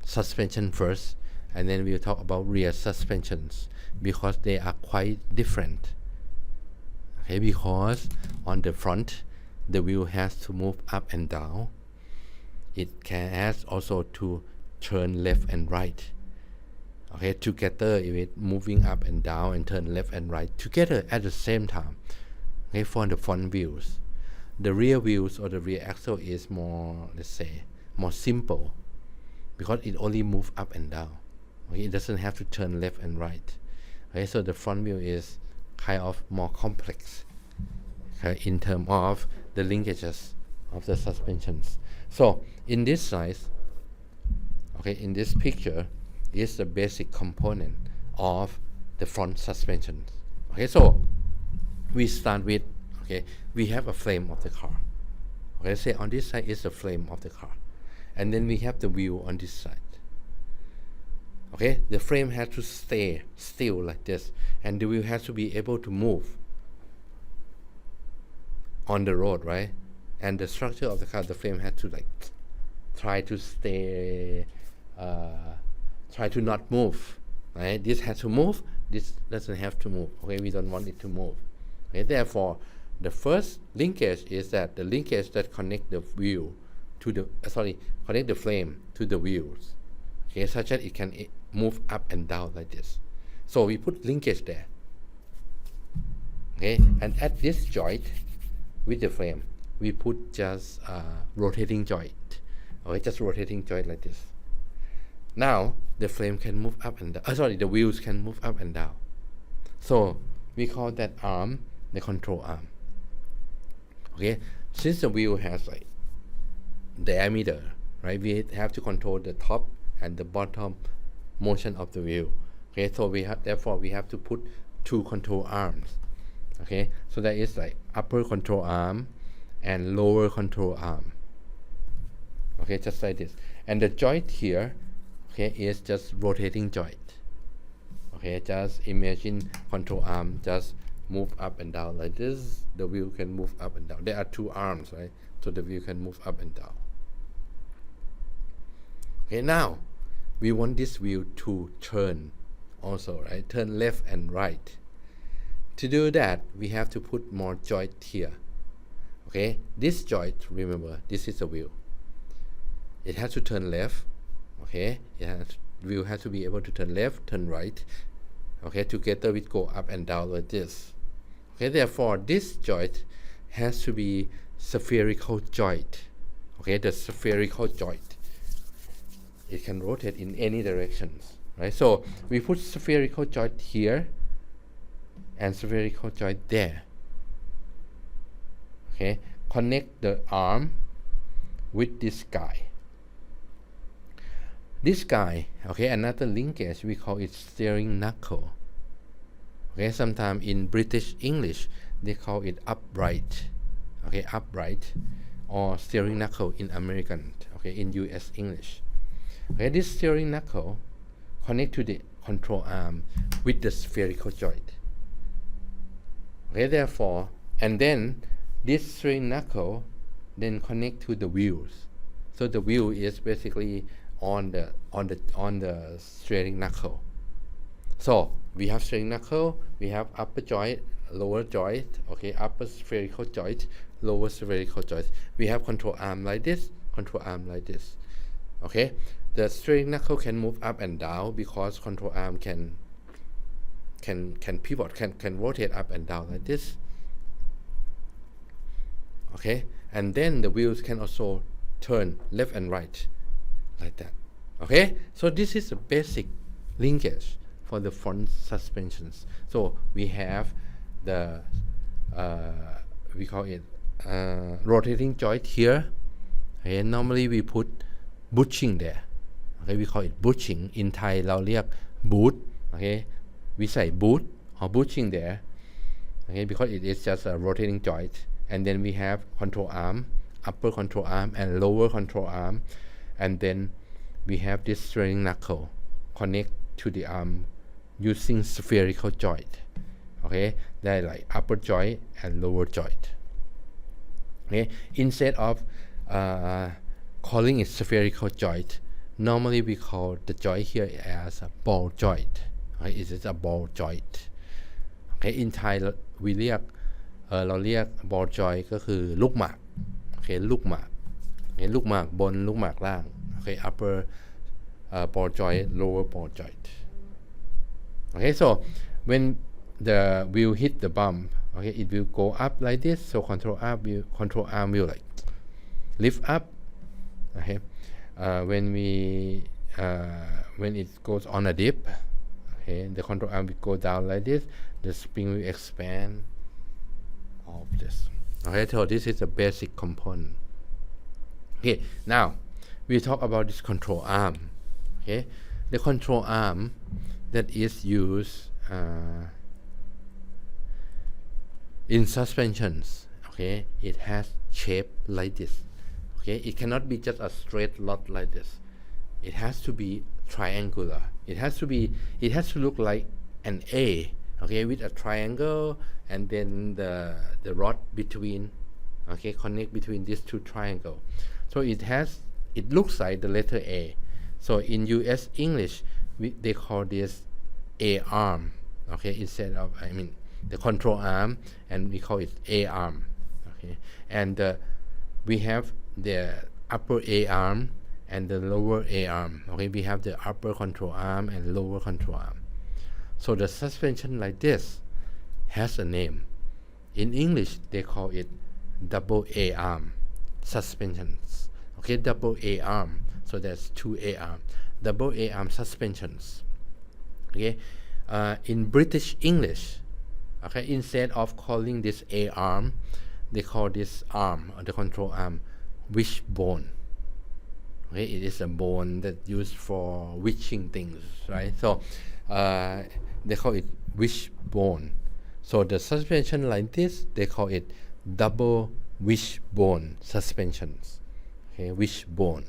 suspension first, and then we'll talk about rear suspensions, because they are quite different. Okay, because on the front the wheel has to move up and down. It has also to turn left and right. Okay, together it moving up and down and turn left and right together at the same time. Okay, for the front wheels. The rear wheels or the rear axle is more, let's say, more simple, because it only moves up and down. Okay, it doesn't have to turn left and right. Okay, so the front wheel is kind of more complex, okay, in terms of the linkages of the suspensions. So in this size, okay, in this picture, is the basic component of the front suspension. Okay, so we start with, okay, we have a frame of the car. Okay, say on this side is the frame of the car, and then we have the wheel on this side. Okay, the frame has to stay still like this, and the wheel has to be able to move on the road, right? And the structure of the car, the frame has to like try to stay, try to not move, right? This has to move, this doesn't have to move. Okay, we don't want it to move. Okay, therefore, the first linkage is that the linkage that connect the wheel to the connect the frame to the wheels. Okay, such that it can move up and down like this. So we put linkage there. Okay, and at this joint with the frame, we put just rotating joint. Okay, just rotating joint like this. Now the frame can move up and down. The wheels can move up and down. So we call that arm the control arm. Okay, since the wheel has like diameter, right? We have to control the top and the bottom motion of the wheel. Okay, so therefore we have to put two control arms. Okay, so that is like upper control arm and lower control arm. Okay, just like this. And the joint here, okay, is just rotating joint. Okay, just imagine control arm just move up and down like this. The wheel can move up and down. There are two arms, right? So the wheel can move up and down. Okay, now we want this wheel to turn also, right? Turn left and right. To do that, we have to put more joint here. Okay, this joint, remember, this is the wheel. It has to turn left. Okay, wheel has to be able to turn left, turn right. Okay, together we go up and down like this. Okay, therefore this joint has to be spherical joint. Okay, the spherical joint. It can rotate in any directions, right? So we put spherical joint here and spherical joint there. Okay, connect the arm with this guy. This guy, okay, another linkage, we call it steering knuckle. Okay, sometimes in British English they call it upright. Okay, upright, or steering knuckle in American. Okay, in US English. Okay, this steering knuckle connect to the control arm with the spherical joint. Okay, therefore, and then this steering knuckle then connect to the wheels. So the wheel is basically on the steering knuckle. So we have steering knuckle, we have upper joint, lower joint, okay, upper spherical joint, lower spherical joint. We have control arm like this, control arm like this. Okay, the steering knuckle can move up and down because control arm can pivot, can rotate up and down like this. Okay, and then the wheels can also turn left and right like that. Okay, so this is a basic linkage for the front suspensions. So we have the we call it rotating joint here. Okay, normally we put bushing there. Okay, we call it bushing. In Thai เราเรียก boot. Okay, we say boot or bushing there. Okay, because it is just a rotating joint. And then we have control arm, upper control arm and lower control arm, and then we have this steering knuckle connect to the arm using spherical joint. Okay, they're like upper joint and lower joint. Okay, instead of calling it spherical joint, normally we call the joint here as a ball joint. Okay, it is a ball joint. Okay, in Thai we เราเรียก ball joint ก็คือลูกหมากโอเคลูกหมากลูกหมากบนลูกหมากล่างโอเค upper ball joint lower ball joint. Okay, so when the wheel hit the bump, okay, it will go up like this. So control arm will like lift up. Okay, when it goes on a dip, okay, the control arm will go down like this. The spring will expand. Of this. Okay, so this is a basic component. Okay, now we talk about this control arm. Okay, the control arm that is used in suspensions, okay, it has shape like this. Okay, it cannot be just a straight rod like this. It has to be triangular. It has to look like an A, okay, with a triangle and then the rod between, okay, connect between these two triangles. So it looks like the letter A. So in US English, they call this A arm, okay, instead of, the control arm, and we call it A arm, okay. And we have the upper A arm and the lower A arm, okay. We have the upper control arm and lower control arm. So the suspension like this has a name. In English, they call it double A arm suspensions, okay, double A arm. So that's two A arm, double A arm suspensions, okay. In British English, okay, instead of calling this A arm, they call this arm, or the control arm, wishbone. Okay, it is a bone that used for wishing things, right? So they call it wishbone. So the suspension like this, they call it double wishbone suspensions. Okay, wishbone.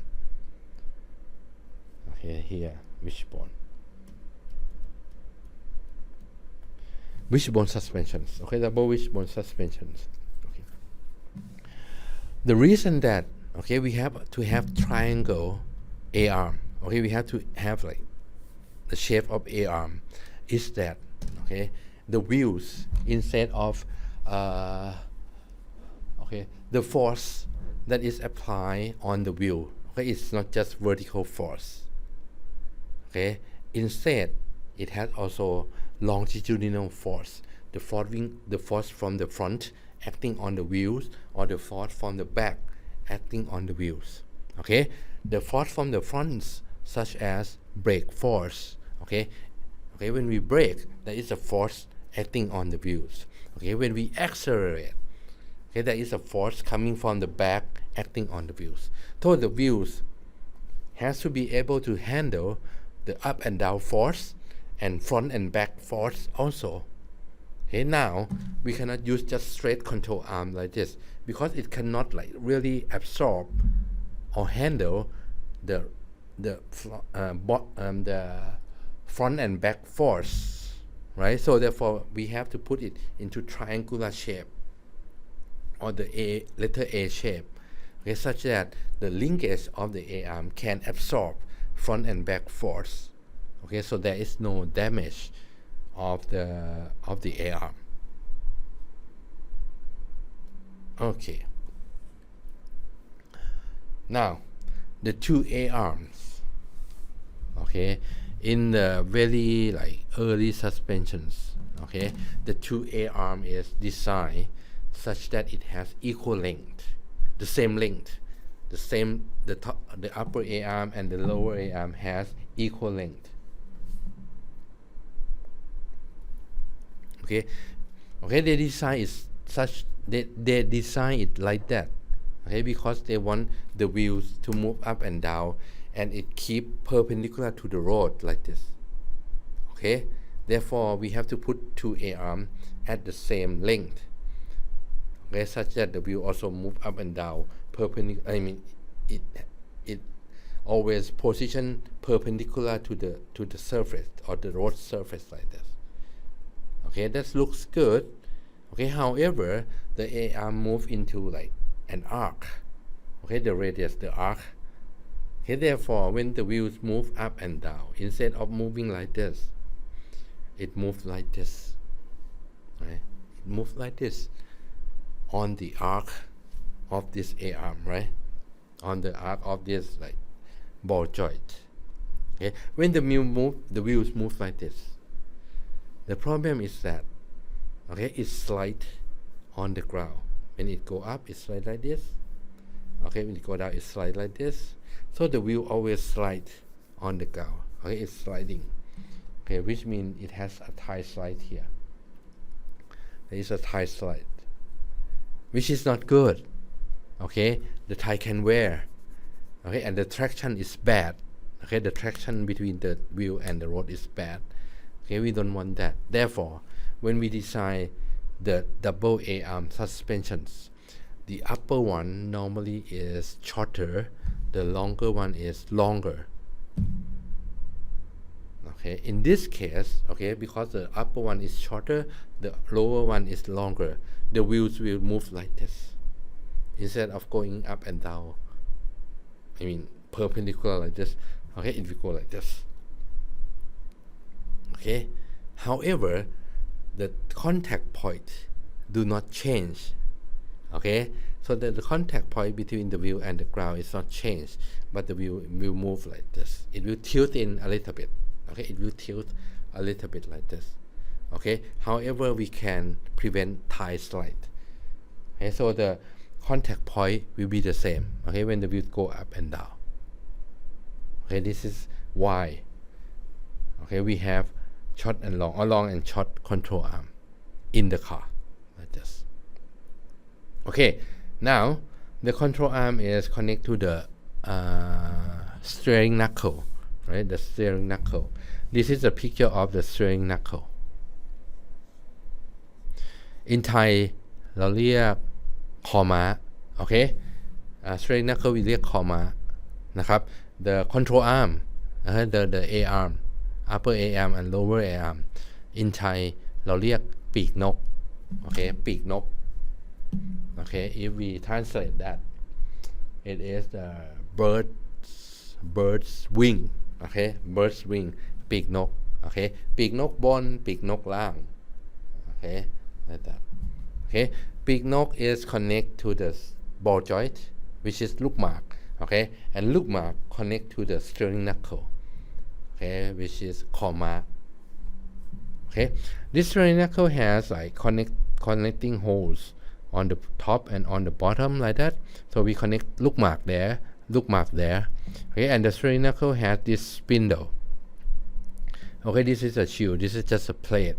Okay, here, wishbone. Wishbone suspensions. Okay, double wishbone suspensions. Okay. The reason that, okay, we have to have triangle A arm, okay, we have to have like the shape of A arm, is that, okay, the wheels, instead of okay, the force that is applied on the wheel, okay, it's not just vertical force, okay, instead it has also longitudinal force, the force from the front acting on the wheels, or the force from the back acting on the wheels, okay. The force from the front, such as brake force, okay, when we brake, there is a force acting on the wheels, okay. When we accelerate, okay, there is a force coming from the back acting on the wheels. So the wheels has to be able to handle the up and down force and front and back force also. Okay, now we cannot use just straight control arm like this, because it cannot like really absorb or handle the front and back force, right? So therefore we have to put it into triangular shape, or the letter A shape, okay, such that the linkage of the A arm can absorb front and back force, okay, so there is no damage of the A arm. Okay. Now, the two A arms, okay, in the very like early suspensions, okay, the two A arm is designed such that it has equal length, the same length, the upper A arm and the lower A arm has equal length. Okay, they design it such they design it like that, okay, because they want the wheels to move up and down, and it keep perpendicular to the road like this. Okay, therefore we have to put two A arm at the same length, okay, such that the wheel also move up and down perpendicular. It always position perpendicular to the surface, or the road surface like this. Okay, that looks good. Okay, however, the A arm move into like an arc. Okay, the radius, the arc. Okay, therefore, when the wheels move up and down, instead of moving like this, it moves like this. Right? It moves like this on the arc of this A arm, right? On the arc of this like ball joint. Okay, when the wheels move like this. The problem is that, okay, it slides on the ground. When it go up, it slides like this. Okay, when it go down, it slides like this. So the wheel always slides on the ground. Okay, it's sliding. Okay, which means it has a tire slide here. There is a tire slide, which is not good. Okay, the tire can wear. Okay, and the traction is bad. Okay, the traction between the wheel and the road is bad. Okay, we don't want that. Therefore, when we design the double A-arm suspensions, the upper one normally is shorter, the longer one is longer. Okay, in this case, okay, because the upper one is shorter, the lower one is longer, the wheels will move like this instead of going up and down. I mean, perpendicular like this. Okay, it will go like this. Okay, however, the contact point do not change. Okay, so that the contact point between the wheel and the ground is not changed, but the wheel will move like this. It will tilt in a little bit. Okay, it will tilt a little bit like this. Okay, however, we can prevent tire slide. Okay, so the contact point will be the same. Okay, when the wheel go up and down. Okay, this is why. Okay, we have short and long, or long and short control arm in the car like this. Okay, now the control arm is connected to the steering knuckle, right? The steering knuckle. This is a picture of the steering knuckle. In Thai เราเรียกคอม้า okay, steering knuckle we เรียกคอม้านะครับ the control arm, the A arm, upper A arm and lower A arm. In Thai เราเรียกปีกนก okay, ปีกนก okay, if we translate that, it is the bird's wing. Okay, bird's wing, ปีกนก okay, ปีกนกบน ปีกนกล่าง okay, like that. Okay, ปีกนก is connect to the ball joint, which is ลูกหมาก okay, and ลูกหมาก connect to the steering knuckle, okay, which is คอม้า. Okay, this steering knuckle has like connecting holes on the top and on the bottom like that. So we connect ลูกหมากthere, ลูกหมาก there. Okay, and the steering knuckle has this spindle. Okay, this is a shield. This is just a plate.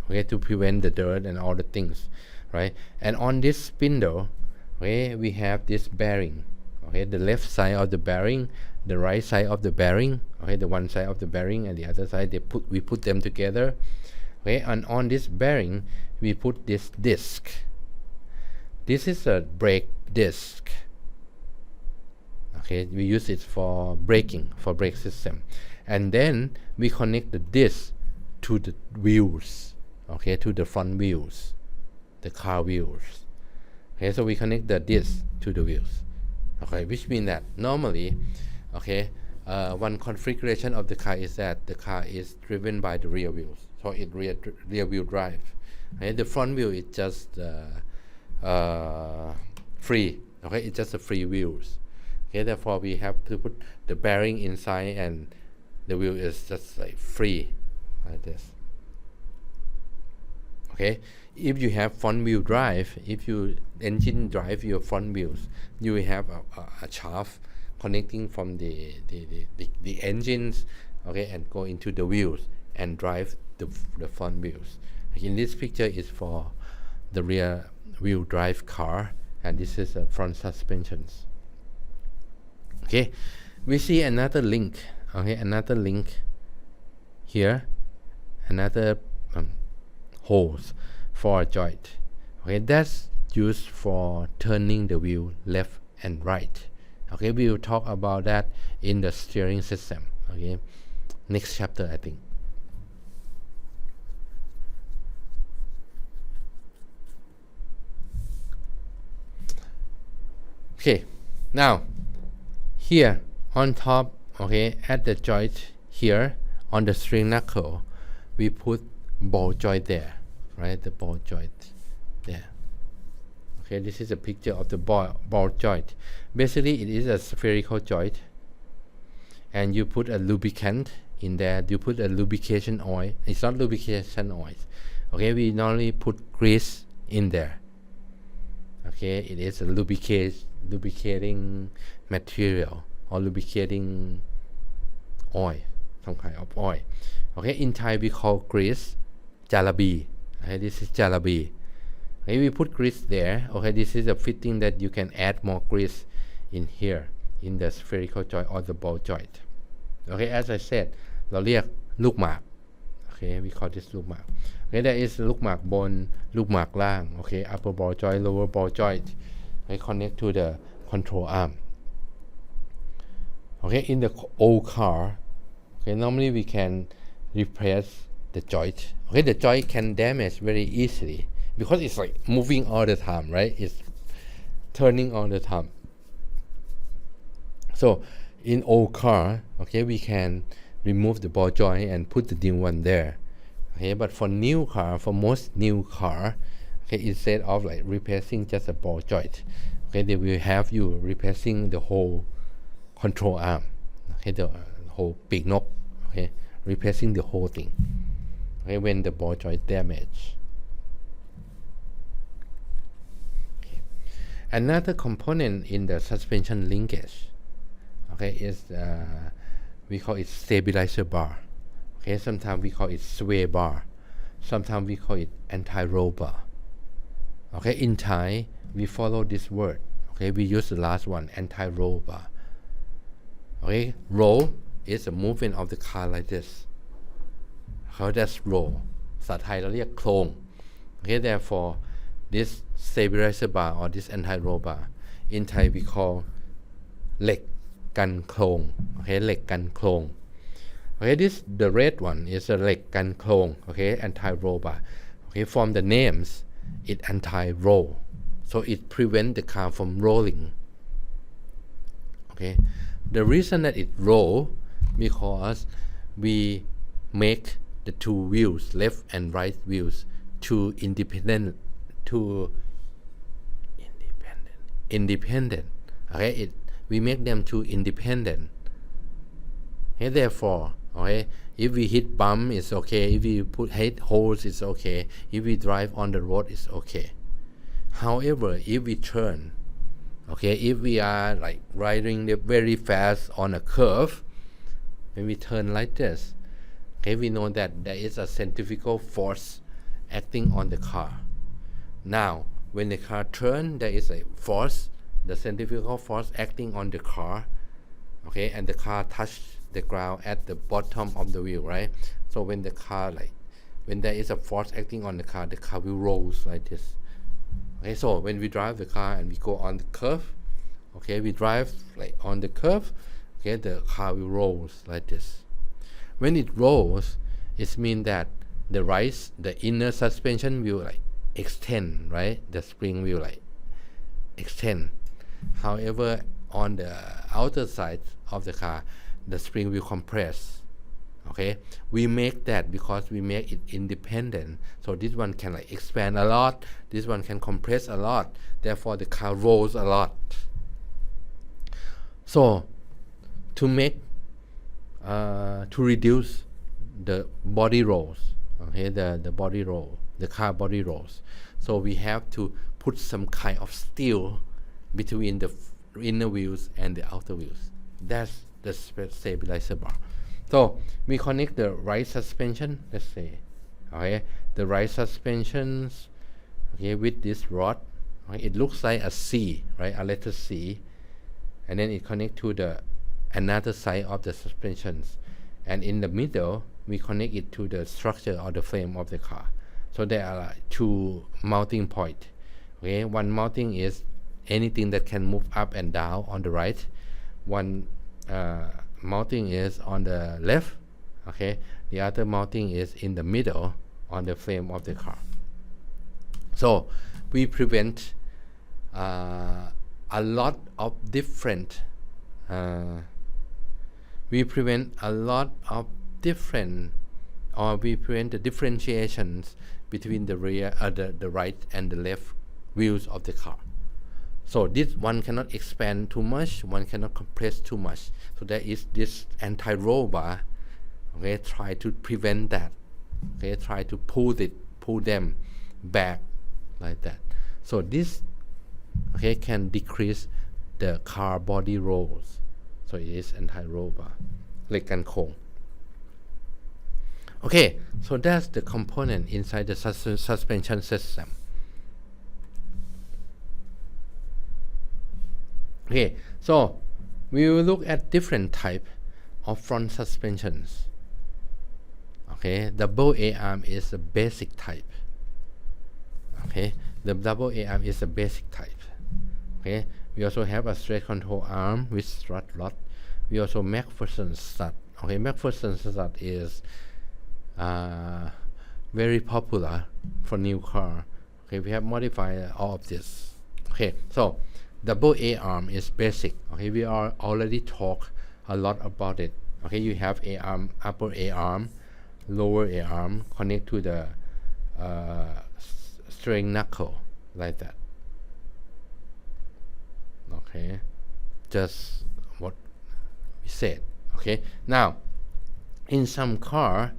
Okay, to prevent the dirt and all the things, right? And on this spindle, okay, we have this bearing. Okay, the left side of the bearing, the right side of the bearing. Okay, the one side of the bearing and the other side, we put them together. Okay, and on this bearing, we put this disc. This is a brake disc. Okay, we use it for braking, for brake system. And then we connect the disc to the wheels. Okay, to the front wheels, the car wheels. Okay, so we connect the disc to the wheels. Okay, which means that normally, okay, one configuration of the car is that the car is driven by the rear wheels. So it rear wheel drive. Okay, the front wheel is just free. Okay, it's just a free wheels. Okay, therefore we have to put the bearing inside and the wheel is just like free like this. Okay, if you have front wheel drive, if you engine drive your front wheels, you will have a shaft connecting from the engines, okay, and go into the wheels and drive the front wheels. In this picture is for the rear wheel drive car, and this is a front suspensions. Okay, we see another link. Okay, another link here, another holes for a joint. Okay, that's used for turning the wheel left and right. Okay, we will talk about that in the steering system. Okay, next chapter I think. Okay, now here on top, okay, at the joint here on the steering knuckle, we put ball joint there, right? The ball joint there. Okay, this is a picture of the ball joint. Basically, it is a spherical joint, and you put a lubricant in there. You put a lubrication oil. It's not lubrication oil. Okay, we normally put grease in there. Okay, it is a lubricating material or lubricating oil, some kind of oil. Okay, in Thai we call grease jalabi. Okay, this is jalabi. Okay, we put grease there. Okay, this is a fitting that you can add more grease in here in the spherical joint or the ball joint. okay as I said เราเรียกลูกหมาก okay we call this ลูกหมาก okay there is ลูกหมากบนลูกหมากล่าง okay upper ball joint lower ball joint okay connect to the control arm okay in the old car okay normally we can replace the joint okay the joint can damage very easily because it's like moving all the time right it's turning all the time so in old car okay we can remove the ball joint and put the new one there okay but for new car for most new car okay instead of like replacing just a ball joint okay they will have you replacing the whole control arm okay the whole ปีกนก okay replacing the whole thing okay when the ball joint damage okay. Another component in the suspension linkage okay is we call it stabilizer bar okay sometimes we call it sway bar sometimes we call it anti-roll bar okay in Thai we follow this word okay we use the last one anti-roll bar okay roll is a movement of the car like this how that's roll ภาษาไทยเราเรียกโครง okay therefore this stabilizer bar or this anti-roll bar in Thai we call เหล็กกันโครง okay เหล็กกันโครง okay this the red one is a เหล็กกันโครง okay anti-roll bar okay from the names it anti-roll so it prevent the car from rolling okay the reason that it roll because we make the two wheels left and right wheels two independent okay we make them two independent okay therefore okay if we hit bump it's okay if we put hit holes it's okay if we drive on the road it's okay however if we turn okay if we are like riding very fast on a curve when we turn like this okay we know that there is a centrifugal force acting on the car now when the car turn there is a force the centrifugal force acting on the car okay and the car touch the ground at the bottom of the wheel right so when the car like when there is a force acting on the car will rolls like this okay so when we drive the car and we go on the curve okay we drive like on the curve okay the car will rolls like this when it rolls it means that the inner suspension will like extend right the spring will like extend however on the outer side of the car the spring will compress okay we make that because we make it independent so this one can like expand a lot this one can compress a lot therefore the car rolls a lot so to make to reduce the body rolls okay the body roll the car body rolls so we have to put some kind of steel between the inner wheels and the outer wheels that's the stabilizer bar so we connect the right suspension let's say okay the right suspensions okay with this rod okay, it looks like a C right a letter C and then it connect to the another side of the suspensions and in the middle we connect it to the structure or the frame of the car so there are like two mounting point okay one mounting is anything that can move up and down on the right one mounting is on the left okay the other mounting is in the middle on the frame of the car so we prevent a lot of different or we prevent the differentiations between the rear the right and the left wheels of the car so this one cannot expand too much one cannot compress too much so there is this anti-roll bar okay try to prevent that okay try to pull them back like that so this okay can decrease the car body rolls so it is anti-roll bar เหล็กกันโค้ง okay so that's the component inside the suspension system okay so we will look at different type of front suspensions. Okay, double A-arm is the basic type. Okay, the double A-arm is the basic type. Okay, we also have a straight control arm with strut rod. We also McPherson stud. Okay, McPherson stud is very popular for new car. Okay, we have modified all of this. Okay, so double A-arm is basic. Okay, we are already talked a lot about it. Okay, you have A-arm, upper A-arm, lower A-arm connect to the steering knuckle like that. Okay, just what we said. Okay, now in some car,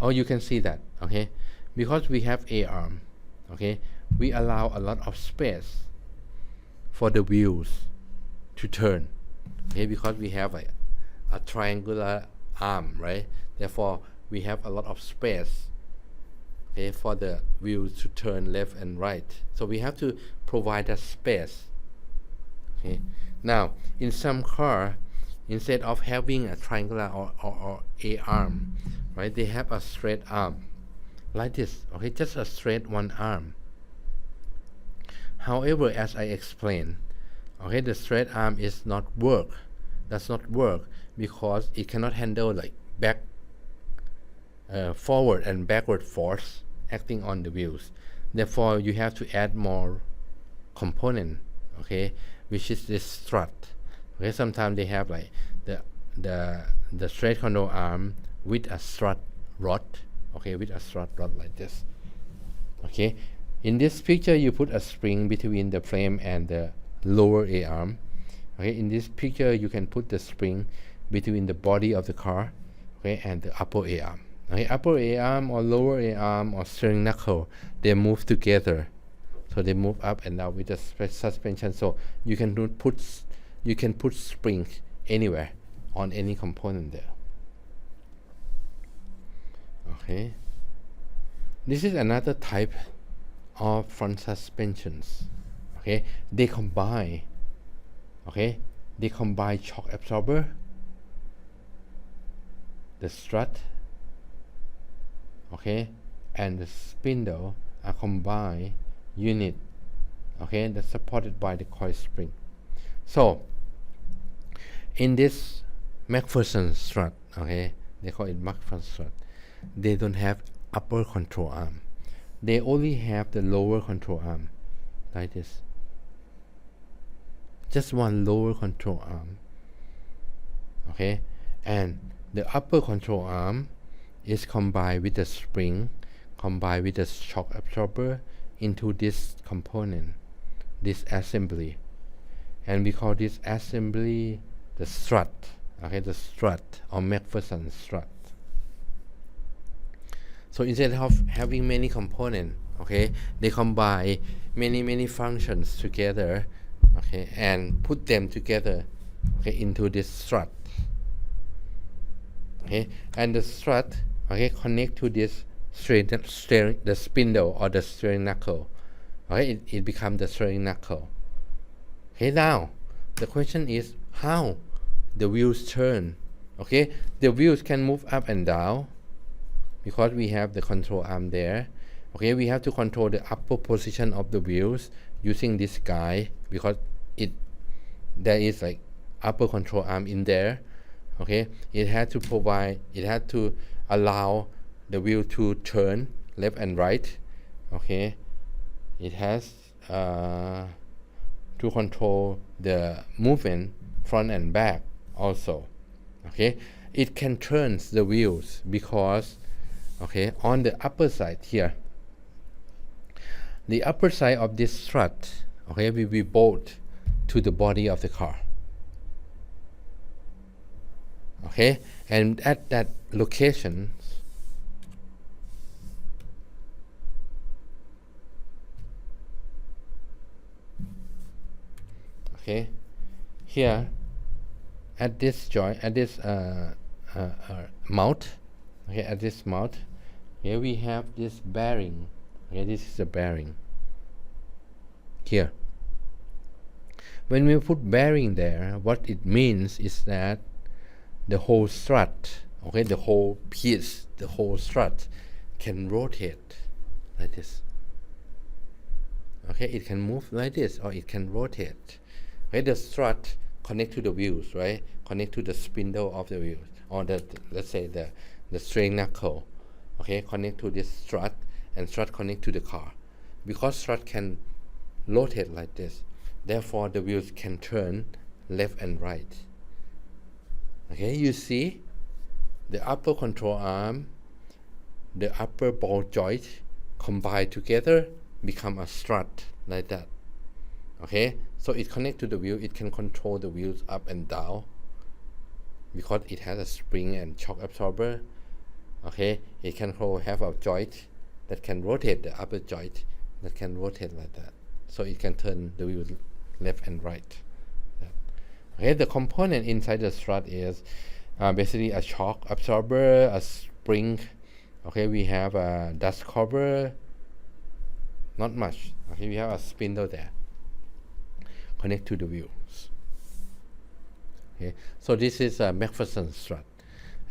you can see that. Okay, because we have A-arm, okay, we allow a lot of space for the wheels to turn. Okay, because we have a triangular arm, right? Therefore, we have a lot of space, okay, for the wheels to turn left and right. So we have to provide that space. Okay. Now, in some car, instead of having a triangular or a arm, right, they have a straight arm like this. Okay, just a straight one arm. However, as I explained, okay, the straight arm does not work because it cannot handle like back, forward and backward force acting on the wheels. Therefore, you have to add more component, okay, which is this strut. Okay, sometimes they have like the straight control arm with a strut rod. Okay, with a strut rod like this. Okay, in this picture you put a spring between the frame and the lower A-arm. Okay, in this picture you can put the spring between the body of the car, okay, and the upper A-arm. Okay, upper A-arm or lower A-arm or steering knuckle, they move together. So they move up and down with the suspension. So you can put springs anywhere on any component there. Okay, this is another type of front suspensions. Okay, they combine shock absorber, the strut, okay, and the spindle are combined unit, okay, that's supported by the coil spring. So in this McPherson strut, okay, they call it McPherson strut, they don't have upper control arm. They only have the lower control arm like this. Just one lower control arm. Okay, and the upper control arm is combined with the spring, combined with the shock absorber into this component, this assembly, and we call this assembly the strut. Okay, the strut or McPherson strut. So instead of having many components, okay, they combine many functions together, okay, and put them together, okay, into this strut. Okay, and the strut, okay, connect to this the spindle or the steering knuckle. Okay, it becomes the steering knuckle. Okay, now the question is how the wheels turn. Okay, the wheels can move up and down because we have the control arm there. Okay, we have to control the upper position of the wheels using this guy because there is like upper control arm in there. Okay, it had to allow the wheel to turn left and right. Okay, it has to control the movement front and back also. Okay, it can turn the wheels because, okay, on the upper side here, the upper side of this strut, okay, will be bolted to the body of the car. Okay, and at that location, okay, here at this joint, at this mouth, okay, at this mouth, here we have this bearing. Okay, this is the bearing here. When we put bearing there, what it means is that the whole strut, okay, the whole piece, the whole strut can rotate like this. Okay, it can move like this or it can rotate. Okay, the strut connect to the wheels, right? Connect to the spindle of the wheels, or let's say the steering knuckle. Okay, connect to this strut, and strut connect to the car. Because strut can rotate like this, therefore the wheels can turn left and right. Okay, you see the upper control arm, the upper ball joint combined together become a strut like that. Okay, so it connects to the wheel. It can control the wheels up and down because it has a spring and shock absorber. Okay, it can have a joint that can rotate, the upper joint that can rotate like that, so it can turn the wheel left and right. Okay, the component inside the strut is basically a shock absorber, a spring. Okay, we have a dust cover, not much. Okay, we have a spindle there, connect to the wheels. Okay, so this is a McPherson strut.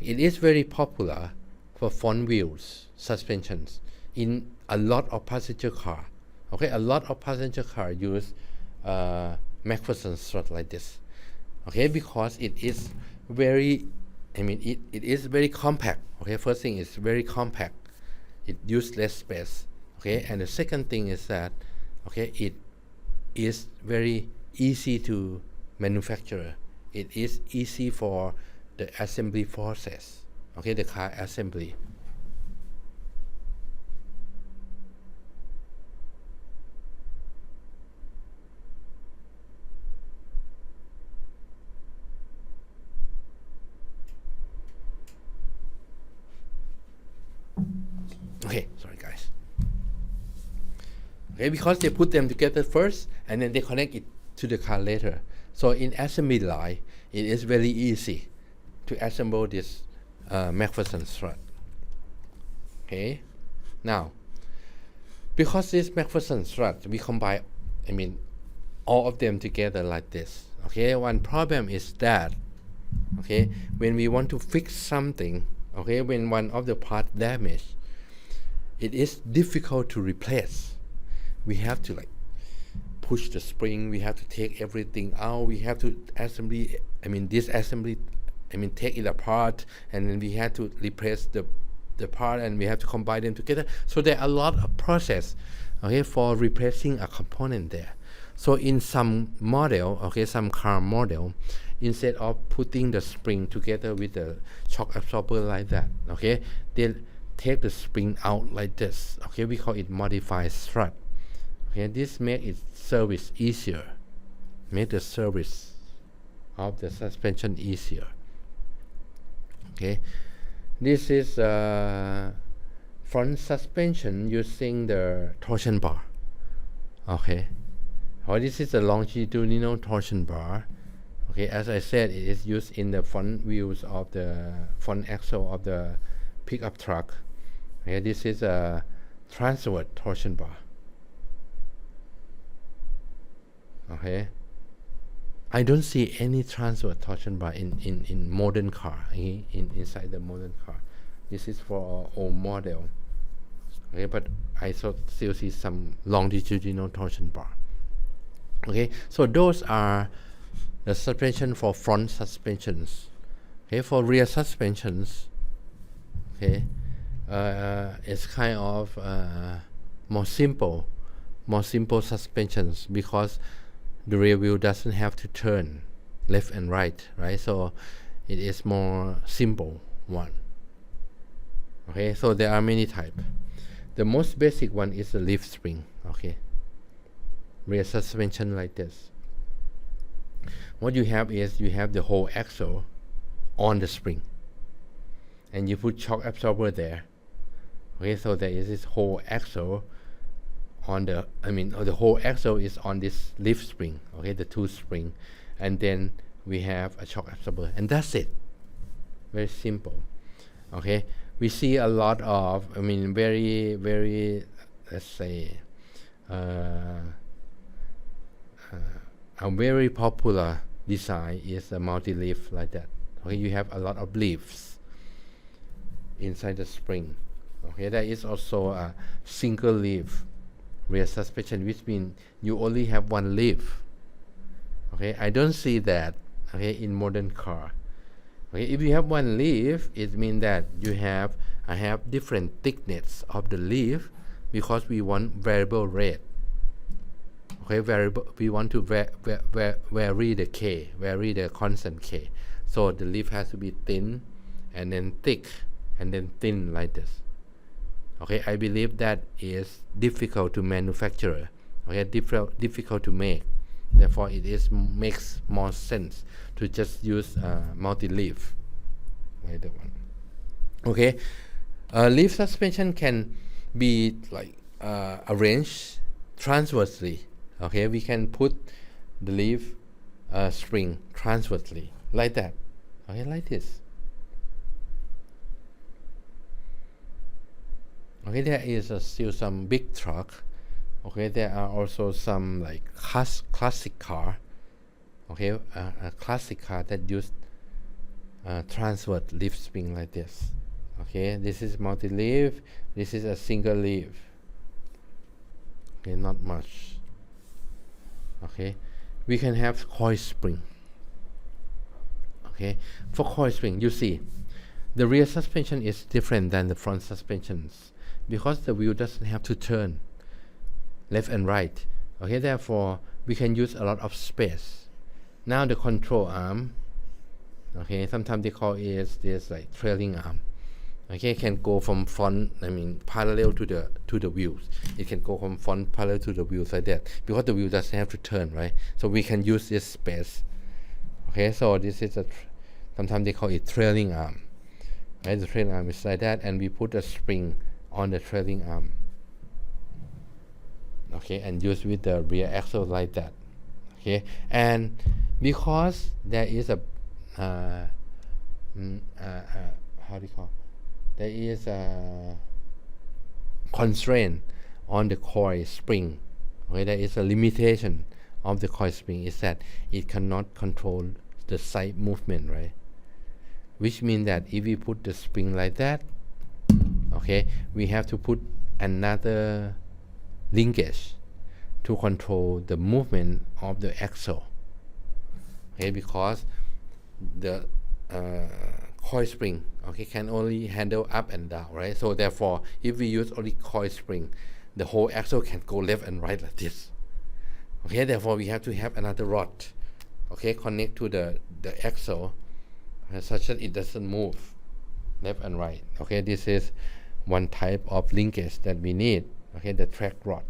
It is very popular for front wheels suspensions in a lot of passenger car. Okay, a lot of passenger car use McPherson strut like this. Okay, because it is very, it is very compact. Okay, first thing is very compact. It uses less space. Okay, and the second thing is that, okay, it is very easy to manufacture. It is easy for the assembly process. Okay, the car assembly. Okay, sorry guys. Okay, because they put them together first and then they connect it to the car later. So in assembly line, it is very easy to assemble this McPherson strut. Okay, now because this McPherson strut, we combine, all of them together like this. Okay, one problem is that, okay, when we want to fix something, okay, when one of the parts damaged, it is difficult to replace. We have to push the spring, we have to take everything out, we have to disassembly, take it apart, and then we have to replace the part, and we have to combine them together. So there are a lot of process, okay, for replacing a component there. So in some model, okay, some car model, instead of putting the spring together with the shock absorber like that, okay, they take the spring out like this. Okay, we call it modified strut. Okay, this makes its service easier, make the service of the suspension easier. Okay, this is front suspension using the torsion bar. Okay, this is a longitudinal torsion bar. Okay, as I said, it is used in the front wheels of the front axle of the pickup truck. Okay, this is a transverse torsion bar. Okay, I don't see any transverse torsion bar in modern car, inside the modern car. This is for old model. Okay, but I still see some longitudinal torsion bar. Okay, so those are the suspension for front suspensions. Okay, for rear suspensions, okay, it's kind of more simple suspensions, because the rear wheel doesn't have to turn left and right, so it is more simple one. Okay, so there are many types. The most basic one is the leaf spring. Okay, rear suspension like this. What you have is you have the whole axle on the spring, and you put shock absorber there. Okay, so there is this whole axle on the whole axle is on this leaf spring. Okay, the two spring, and then we have a shock absorber, and that's it. Very simple. Okay, we see a lot of very let's say a very popular design is a multi-leaf like that. Okay, you have a lot of leaves inside the spring. Okay, there is also a single leaf rear suspension, which means you only have one leaf. Okay, I don't see that, okay, in modern car. Okay, if you have one leaf, it means that I have different thickness of the leaf because we want variable rate. Okay, we want to vary the K, vary the constant K. So the leaf has to be thin and then thick and then thin like this. Okay, I believe that is difficult to manufacture. Okay, difficult to make. Therefore, makes more sense to just use multi-leaf. Okay, leaf suspension can be like arranged transversely. Okay, we can put the leaf spring transversely like that. Okay, like this. Okay, there is still some big truck. Okay, there are also some like classic car. Okay, a classic car that use transverse leaf spring like this. Okay, this is multi-leaf. This is a single leaf. Okay, not much. Okay, we can have coil spring. Okay, for coil spring, you see, the rear suspension is different than the front suspensions because the wheel doesn't have to turn left and right. Okay, therefore we can use a lot of space. Now the control arm, okay, sometimes they call it this like trailing arm. Okay, it can go from front, parallel to the wheels. It can go from front parallel to the wheels like that because the wheel doesn't have to turn, right? So we can use this space. Okay, so this is sometimes they call it trailing arm. Right, the trailing arm is like that, and we put a spring on the trailing arm. Okay, and use with the rear axle like that. Okay, and because there is a how do you call? There is a constraint on the coil spring. Okay, there is a limitation of the coil spring is that it cannot control the side movement, right? Which means that if we put the spring like that, okay, we have to put another linkage to control the movement of the axle. Okay, because the coil spring, okay, can only handle up and down, right? So therefore, if we use only coil spring, the whole axle can go left and right like this. Okay, therefore we have to have another rod, okay, connect to the axle such that it doesn't move left and right. Okay, this is one type of linkage that we need. Okay, the track rod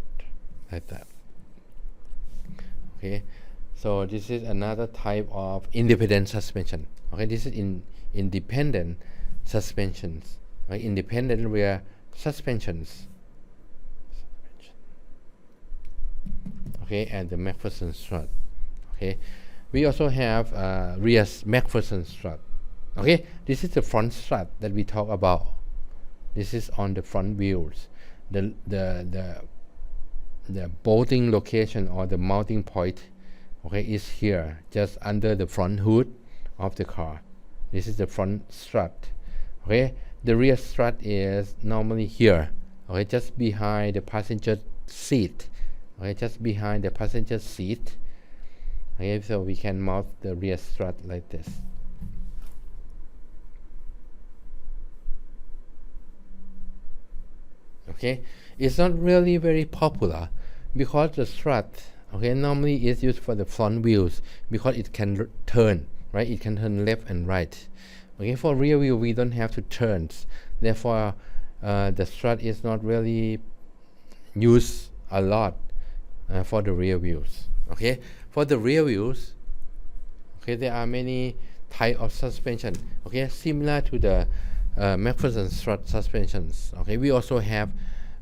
like that. Okay, so this is another type of independent suspension. Okay, this is independent suspensions, right? Independent rear suspensions. Okay, and the McPherson strut. Okay, we also have rear McPherson strut. Okay, this is the front strut that we talk about. This is on the front wheels. The bolting location or the mounting point, okay, is here, just under the front hood of the car. This is the front strut. Okay, the rear strut is normally here. Okay, just behind the passenger seat. Okay, just behind the passenger seat. Okay, so we can mount the rear strut like this. Okay, it's not really very popular because the strut, okay, normally is used for the front wheels because it can turn, right? It can turn left and right. Okay, for rear wheel we don't have to turn. Therefore, the strut is not really used a lot for the rear wheels. Okay, for the rear wheels, okay, there are many types of suspension. Okay, similar to the McPherson strut suspensions. Okay, we also have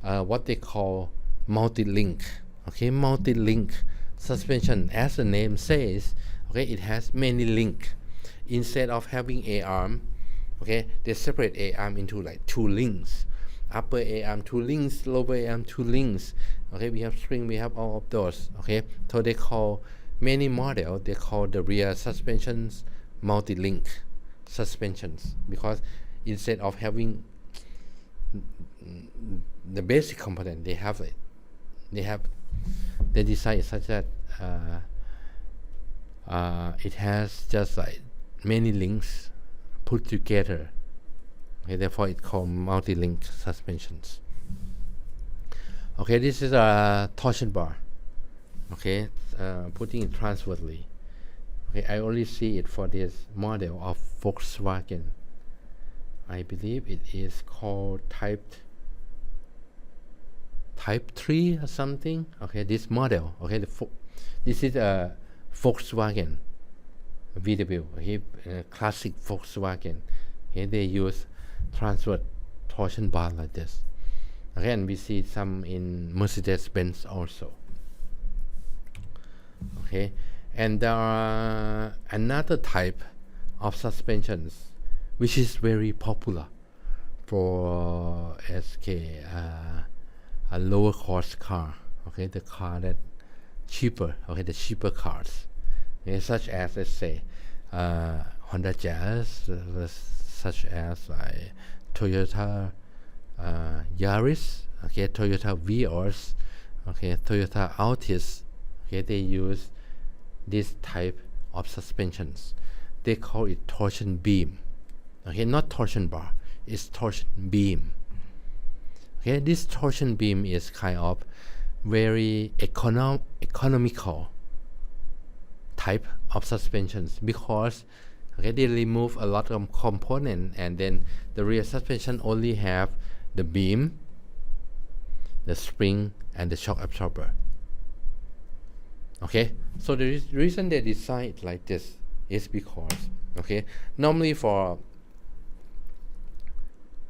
what they call multi-link. Okay, multi-link suspension, as the name says, okay, it has many links. Instead of having a arm, okay, they separate a arm into like two links. Upper a arm 2 links, lower a arm 2 links. Okay, we have spring, we have all of those. Okay, so they call many models, they call the rear suspensions multi-link. suspensions, because instead of having the basic component, they design it such that it has just like many links put together. Okay, therefore it's called multi-link suspensions. Okay, this is a torsion bar. Okay, putting it transversely. Okay, I only see it for this model of Volkswagen. I believe it is called Type 3 or something. Okay, this model. Okay, this is a Volkswagen VW. Okay, classic Volkswagen. Okay, they use transverse torsion bar like this. Okay, and we see some in Mercedes-Benz also. Okay, and there are another type of suspensions which is very popular for SK, a lower cost car. Okay, the car that cheaper. Okay, the cheaper cars. Okay, such as, let's say, Honda Jazz, such as like Toyota Yaris. Okay, Toyota Vios. Okay, Toyota Altis. Okay, they use this type of suspensions. They call it torsion beam. Okay, not torsion bar, it's torsion beam. Okay, this torsion beam is kind of very economical type of suspensions, because okay, they remove a lot of components, and then the rear suspension only have the beam, the spring, and the shock absorber. Okay, so the reason they design it like this is because, okay, normally for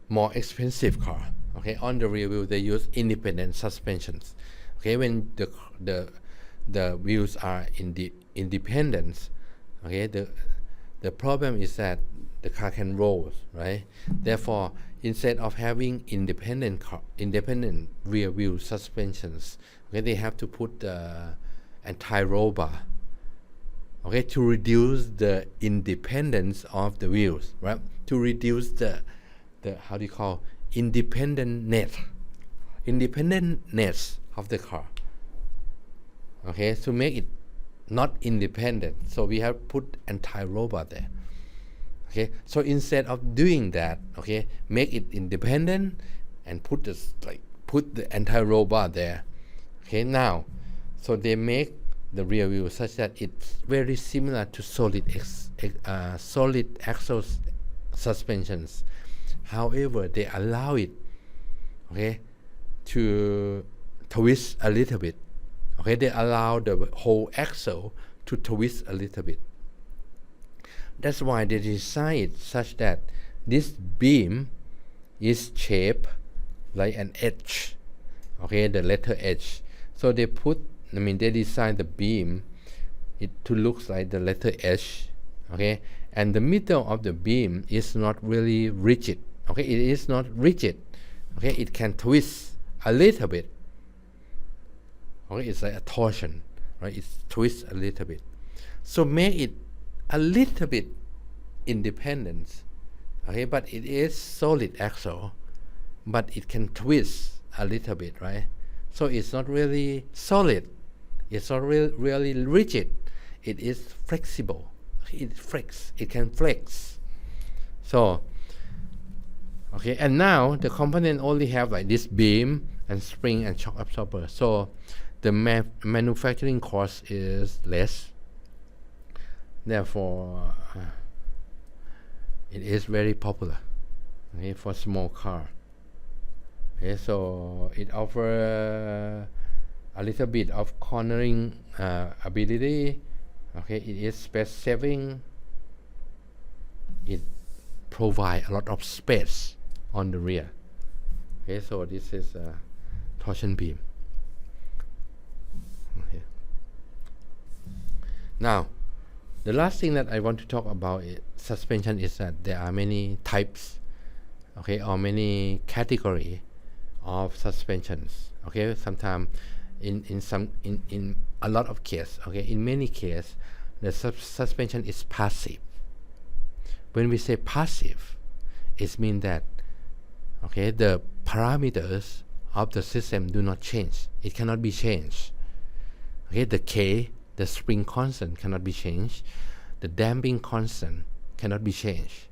more expensive car, okay, on the rear wheel they use independent suspensions. Okay, when the wheels are independent, okay, the problem is that the car can roll, right? Therefore, instead of having independent rear wheel suspensions, okay, they have to put the anti-roll bar, okay, to reduce the independence of the wheels, right? To reduce the how do you call independentness of the car. Okay, to make it not independent, so we have put anti-roll bar there. Okay, so instead of doing that, okay, make it independent and put the anti-roll bar there. Okay, now, so they make the rear wheel such that it's very similar to solid axle suspensions. However, they allow it, okay, to twist a little bit. Okay, they allow the whole axle to twist a little bit. That's why they design it such that this beam is shaped like an H. Okay, the letter H. So they design the beam to look like the letter H. Okay, and the middle of the beam is not really rigid. Okay, it is not rigid. Okay, it can twist a little bit. Okay, it's like a torsion, right? It twists a little bit. So make it a little bit independent. Okay, but it is solid axle, but it can twist a little bit, right? So it's not really solid. It's not really rigid. It is flexible. It can flex. So, okay, and now the component only have like this beam and spring and shock absorber. So the manufacturing cost is less. Therefore, it is very popular, okay, for small car. Okay, so it offers a little bit of cornering ability. Okay, it is space saving. It provides a lot of space on the rear. Okay, so this is a torsion beam. Okay. Now, the last thing that I want to talk about suspension is that there are many types, okay, or many category of suspensions. Okay, sometimes in a lot of cases, okay, in many cases, the suspension is passive. When we say passive, it means that the parameters of the system do not change. It cannot be changed. The K, the spring constant, cannot be changed. The damping constant cannot be changed.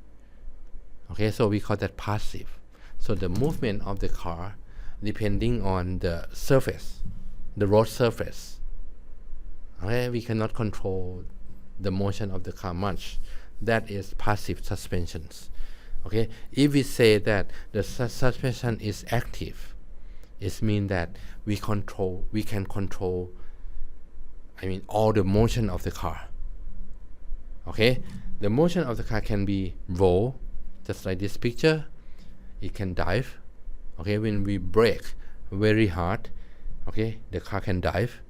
So we call that passive. So the movement of the car, depending on the surface, the road surface, we cannot control the motion of the car much. That is passive suspensions. If we say that the suspension is active, it means that we can control all the motion of the car. The motion of the car can be roll, just like this picture. It can dive. When we brake very hard, the car can dive.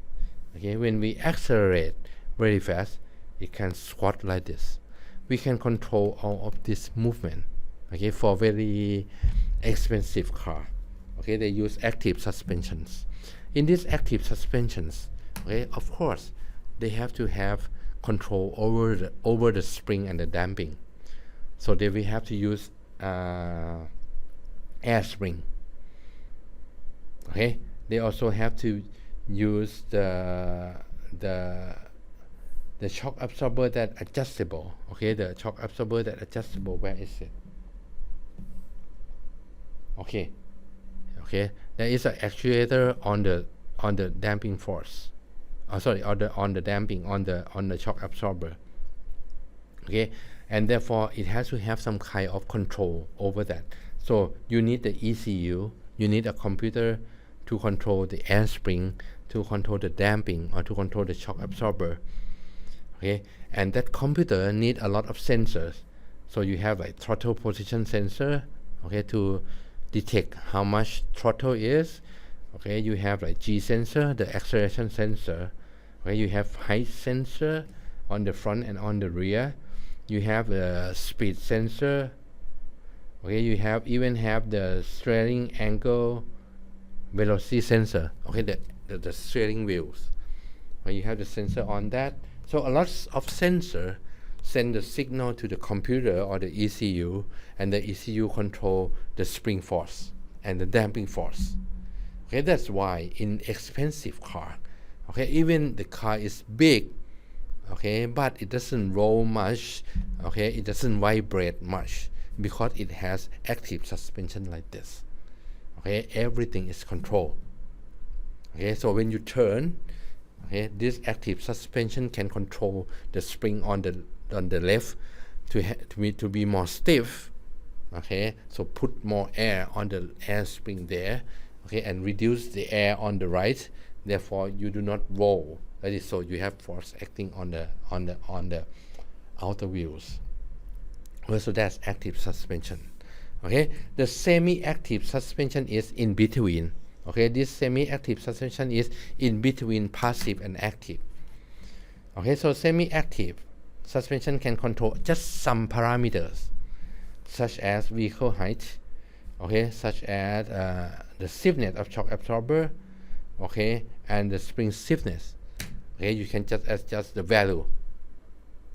When we accelerate very fast, it can squat like this. We can control all of this movement. For very expensive car, they use active suspensions. In these active suspensions, of course, they have to have control over the spring and the damping. So they will have to use air spring. They also have to use the shock absorber that adjustable. The shock absorber that adjustable. Where is it? There is an actuator on the damping force. On the damping on the shock absorber. And therefore it has to have some kind of control over that. So you need the ECU. You need a computer to control the air spring, to control the damping, or to control the shock absorber. And that computer need a lot of sensors. So you have like throttle position sensor, to detect how much throttle is. You have like G sensor, the acceleration sensor. You have height sensor on the front and on the rear. You have the speed sensor. You even have the steering angle velocity sensor. The steering wheels. You have the sensor on that. So a lot of sensor send the signal to the computer or the ECU, and the ECU control the spring force and the damping force. That's why in expensive car, even the car is big, but it doesn't roll much, it doesn't vibrate much, because it has active suspension like this. Everything is controlled. So when you turn, this active suspension can control the spring on the left to be more stiff. So put more air on the air spring there, and reduce the air on the right. Therefore, you do not roll. That is, so you have force acting on the outer wheels. So that's active suspension. The semi-active suspension is in between. This semi-active suspension is in between passive and active. So semi-active suspension can control just some parameters, such as vehicle height, such as the stiffness of shock absorber, and the spring stiffness. You can just adjust the value,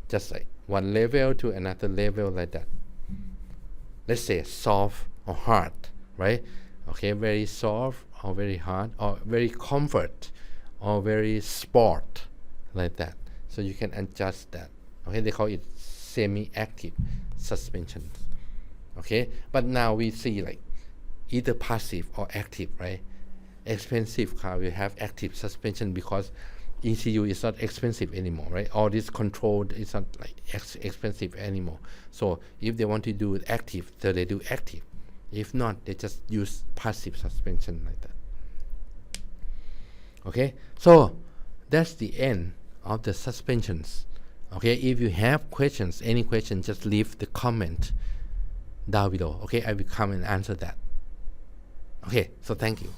just like one level to another level like that. Let's say soft or hard, right? Very soft or very hard, or very comfort or very sport, like that. So you can adjust that. They call it semi-active suspension. But now we see like either passive or active, right? Expensive car will have active suspension because ECU is not expensive anymore, right? All this control is not like expensive anymore. So if they want to do active, so they do active. If not, they just use passive suspension like that. So that's the end of the suspensions. If you have questions, any question, just leave the comment down below. I will come and answer that. So thank you.